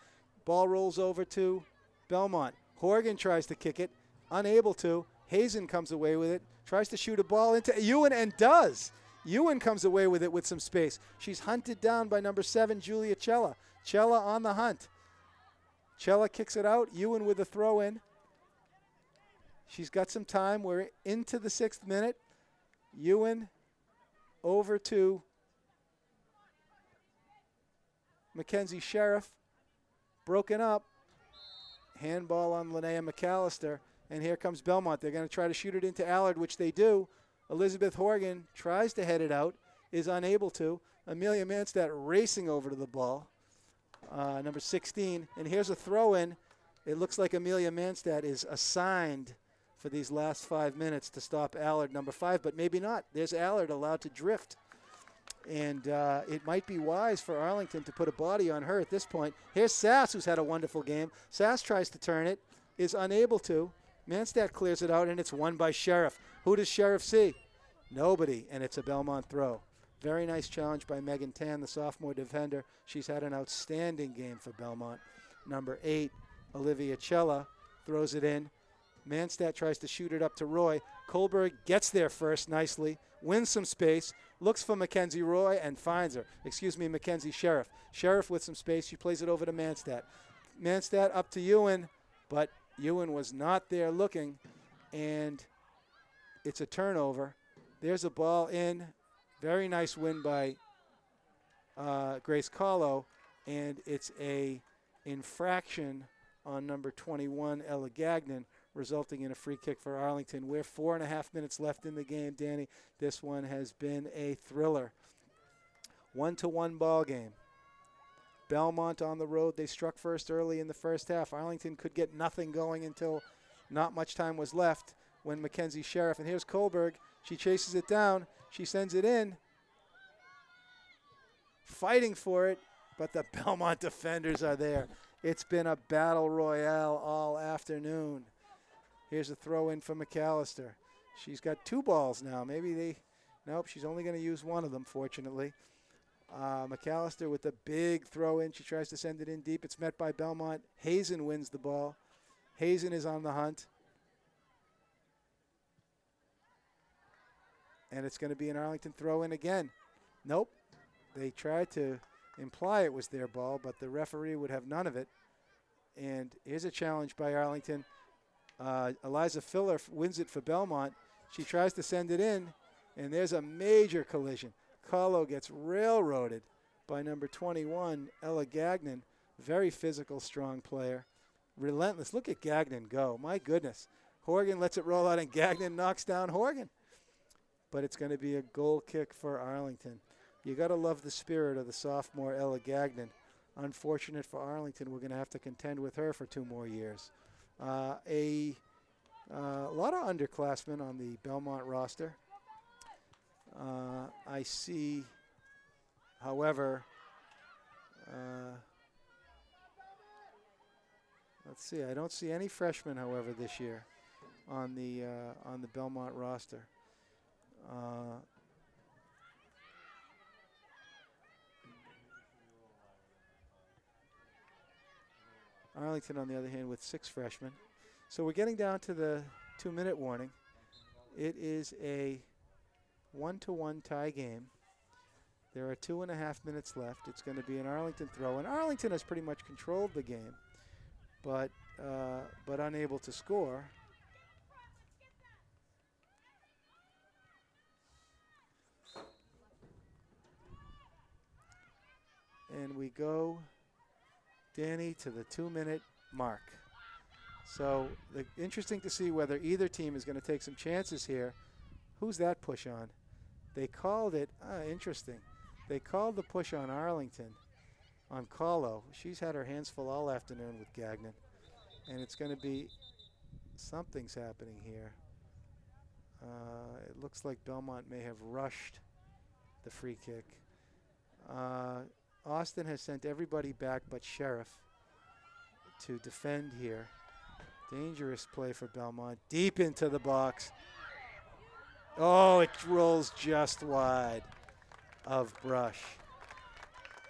Ball rolls over to Belmont. Horgan tries to kick it. Unable to. Hazen comes away with it. Tries to shoot a ball into Ewan and does. Ewan comes away with it with some space. She's hunted down by number 7, Julia Cella. Cella on the hunt. Cella kicks it out. Ewan with a throw in. She's got some time. We're into the 6th minute. Ewan over to Mackenzie Sheriff. Broken up. Handball on Linnea McAllister. And here comes Belmont. They're going to try to shoot it into Allard, which they do. Elizabeth Horgan tries to head it out, is unable to. Amelia Manstad racing over to the ball. Number 16. And here's a throw in. It looks like Amelia Manstad is assigned for these last 5 minutes to stop Allard, number 5, but maybe not. There's Allard allowed to drift. And it might be wise for Arlington to put a body on her at this point. Here's Sass, who's had a wonderful game. Sass tries to turn it, is unable to. Manstad clears it out, and it's won by Sheriff. Who does Sheriff see? Nobody, and it's a Belmont throw. Very nice challenge by Megan Tan, the sophomore defender. She's had an outstanding game for Belmont. Number 8, Olivia Cella, throws it in. Manstad tries to shoot it up to Roy. Kohlberg gets there first nicely, wins some space, looks for Mackenzie Roy, and finds her. Mackenzie Sheriff. Sheriff with some space. She plays it over to Manstad. Manstad up to Ewan, but Ewan was not there looking, and it's a turnover. There's a ball in. Very nice win by Grace Kahlo, and it's a infraction on number 21, Ella Gagnon, resulting in a free kick for Arlington. We're 4.5 minutes left in the game, Danny. This one has been a thriller. 1-to-1 ball game. Belmont on the road. They struck first early in the first half. Arlington could get nothing going until not much time was left when Mackenzie Sheriff, and here's Kohlberg. She chases it down. She sends it in. Fighting for it, but the Belmont defenders are there. It's been a battle royale all afternoon. Here's a throw in for McAllister. She's got 2 balls now. Nope, she's only going to use one of them, fortunately. McAllister with a big throw in. She tries to send it in deep. It's met by Belmont. Hazen wins the ball. Hazen is on the hunt. And it's going to be an Arlington throw in again. Nope. They tried to imply it was their ball, but the referee would have none of it. And here's a challenge by Arlington. Eliza Filler wins it for Belmont. She tries to send it in, and there's a major collision. Kahlo gets railroaded by number 21, Ella Gagnon. Very physical, strong player. Relentless. Look at Gagnon go. My goodness. Horgan lets it roll out, and Gagnon knocks down Horgan. But it's going to be a goal kick for Arlington. You got to love the spirit of the sophomore Ella Gagnon. Unfortunate for Arlington, we're going to have to contend with her for 2 more years. A lot of underclassmen on the Belmont roster. I see, however, let's see. I don't see any freshmen, however, this year on the Belmont roster. Arlington, on the other hand, with 6 freshmen. So we're getting down to the 2-minute warning. It is a 1-1 tie game. There are 2.5 minutes left. It's going to be an Arlington throw, and Arlington has pretty much controlled the game, but unable to score. And we go, Danny, to the 2-minute mark. So interesting to see whether either team is going to take some chances here. Who's that push on? They called it, interesting. They called the push on Arlington, on Kahlo. She's had her hands full all afternoon with Gagnon. And it's going to be, something's happening here. It looks like Belmont may have rushed the free kick. Austin has sent everybody back but Sheriff to defend here. Dangerous play for Belmont. Deep into the box. Oh, it rolls just wide of Brush.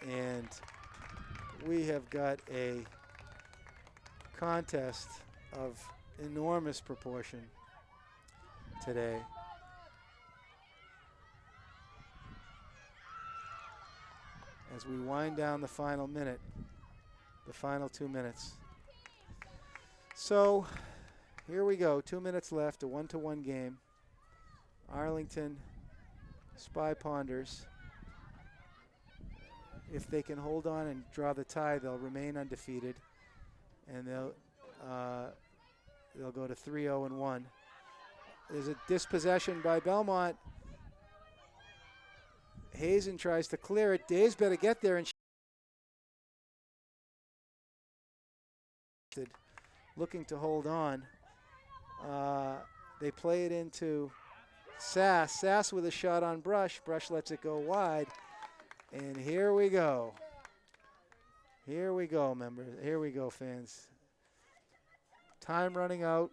And we have got a contest of enormous proportion today. As we wind down the final minute, the final 2 minutes. So here we go, 2 minutes left, a 1-1 game. Arlington, Spy Ponders. If they can hold on and draw the tie, they'll remain undefeated, and they'll go to 3-0-1. There's a dispossession by Belmont. Hazen tries to clear it. Days better get there, and looking to hold on. They play it into Sass. Sass with a shot on Brush. Brush lets it go wide. And here we go. Here we go, members. Here we go, fans. Time running out.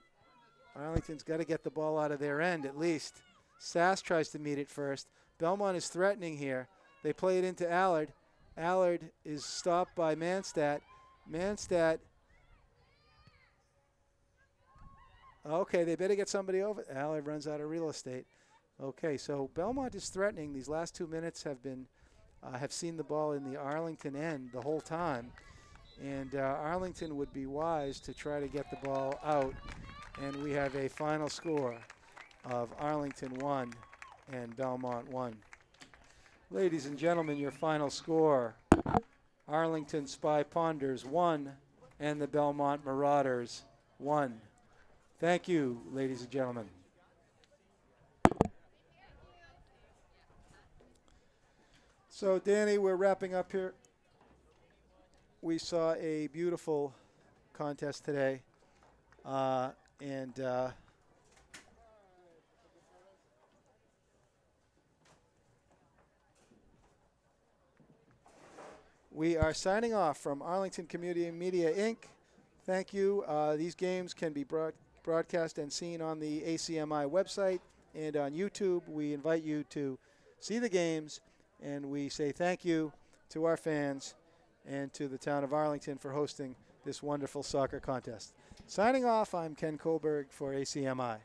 Arlington's got to get the ball out of their end at least. Sass tries to meet it first. Belmont is threatening here. They play it into Allard. Allard is stopped by Manstadt. Manstadt. Okay, they better get somebody over. Allard runs out of real estate. Okay, so Belmont is threatening. These last 2 minutes have been have seen the ball in the Arlington end the whole time. And Arlington would be wise to try to get the ball out. And we have a final score of Arlington 1 and Belmont 1. Ladies and gentlemen, your final score, Arlington Spy Ponders 1 and the Belmont Marauders 1. Thank you, ladies and gentlemen. So, Danny, we're wrapping up here. We saw a beautiful contest today, and we are signing off from Arlington Community Media, Inc. Thank you. These games can be broadcast and seen on the ACMI website and on YouTube. We invite you to see the games, and we say thank you to our fans and to the town of Arlington for hosting this wonderful soccer contest. Signing off, I'm Ken Kohlberg for ACMI.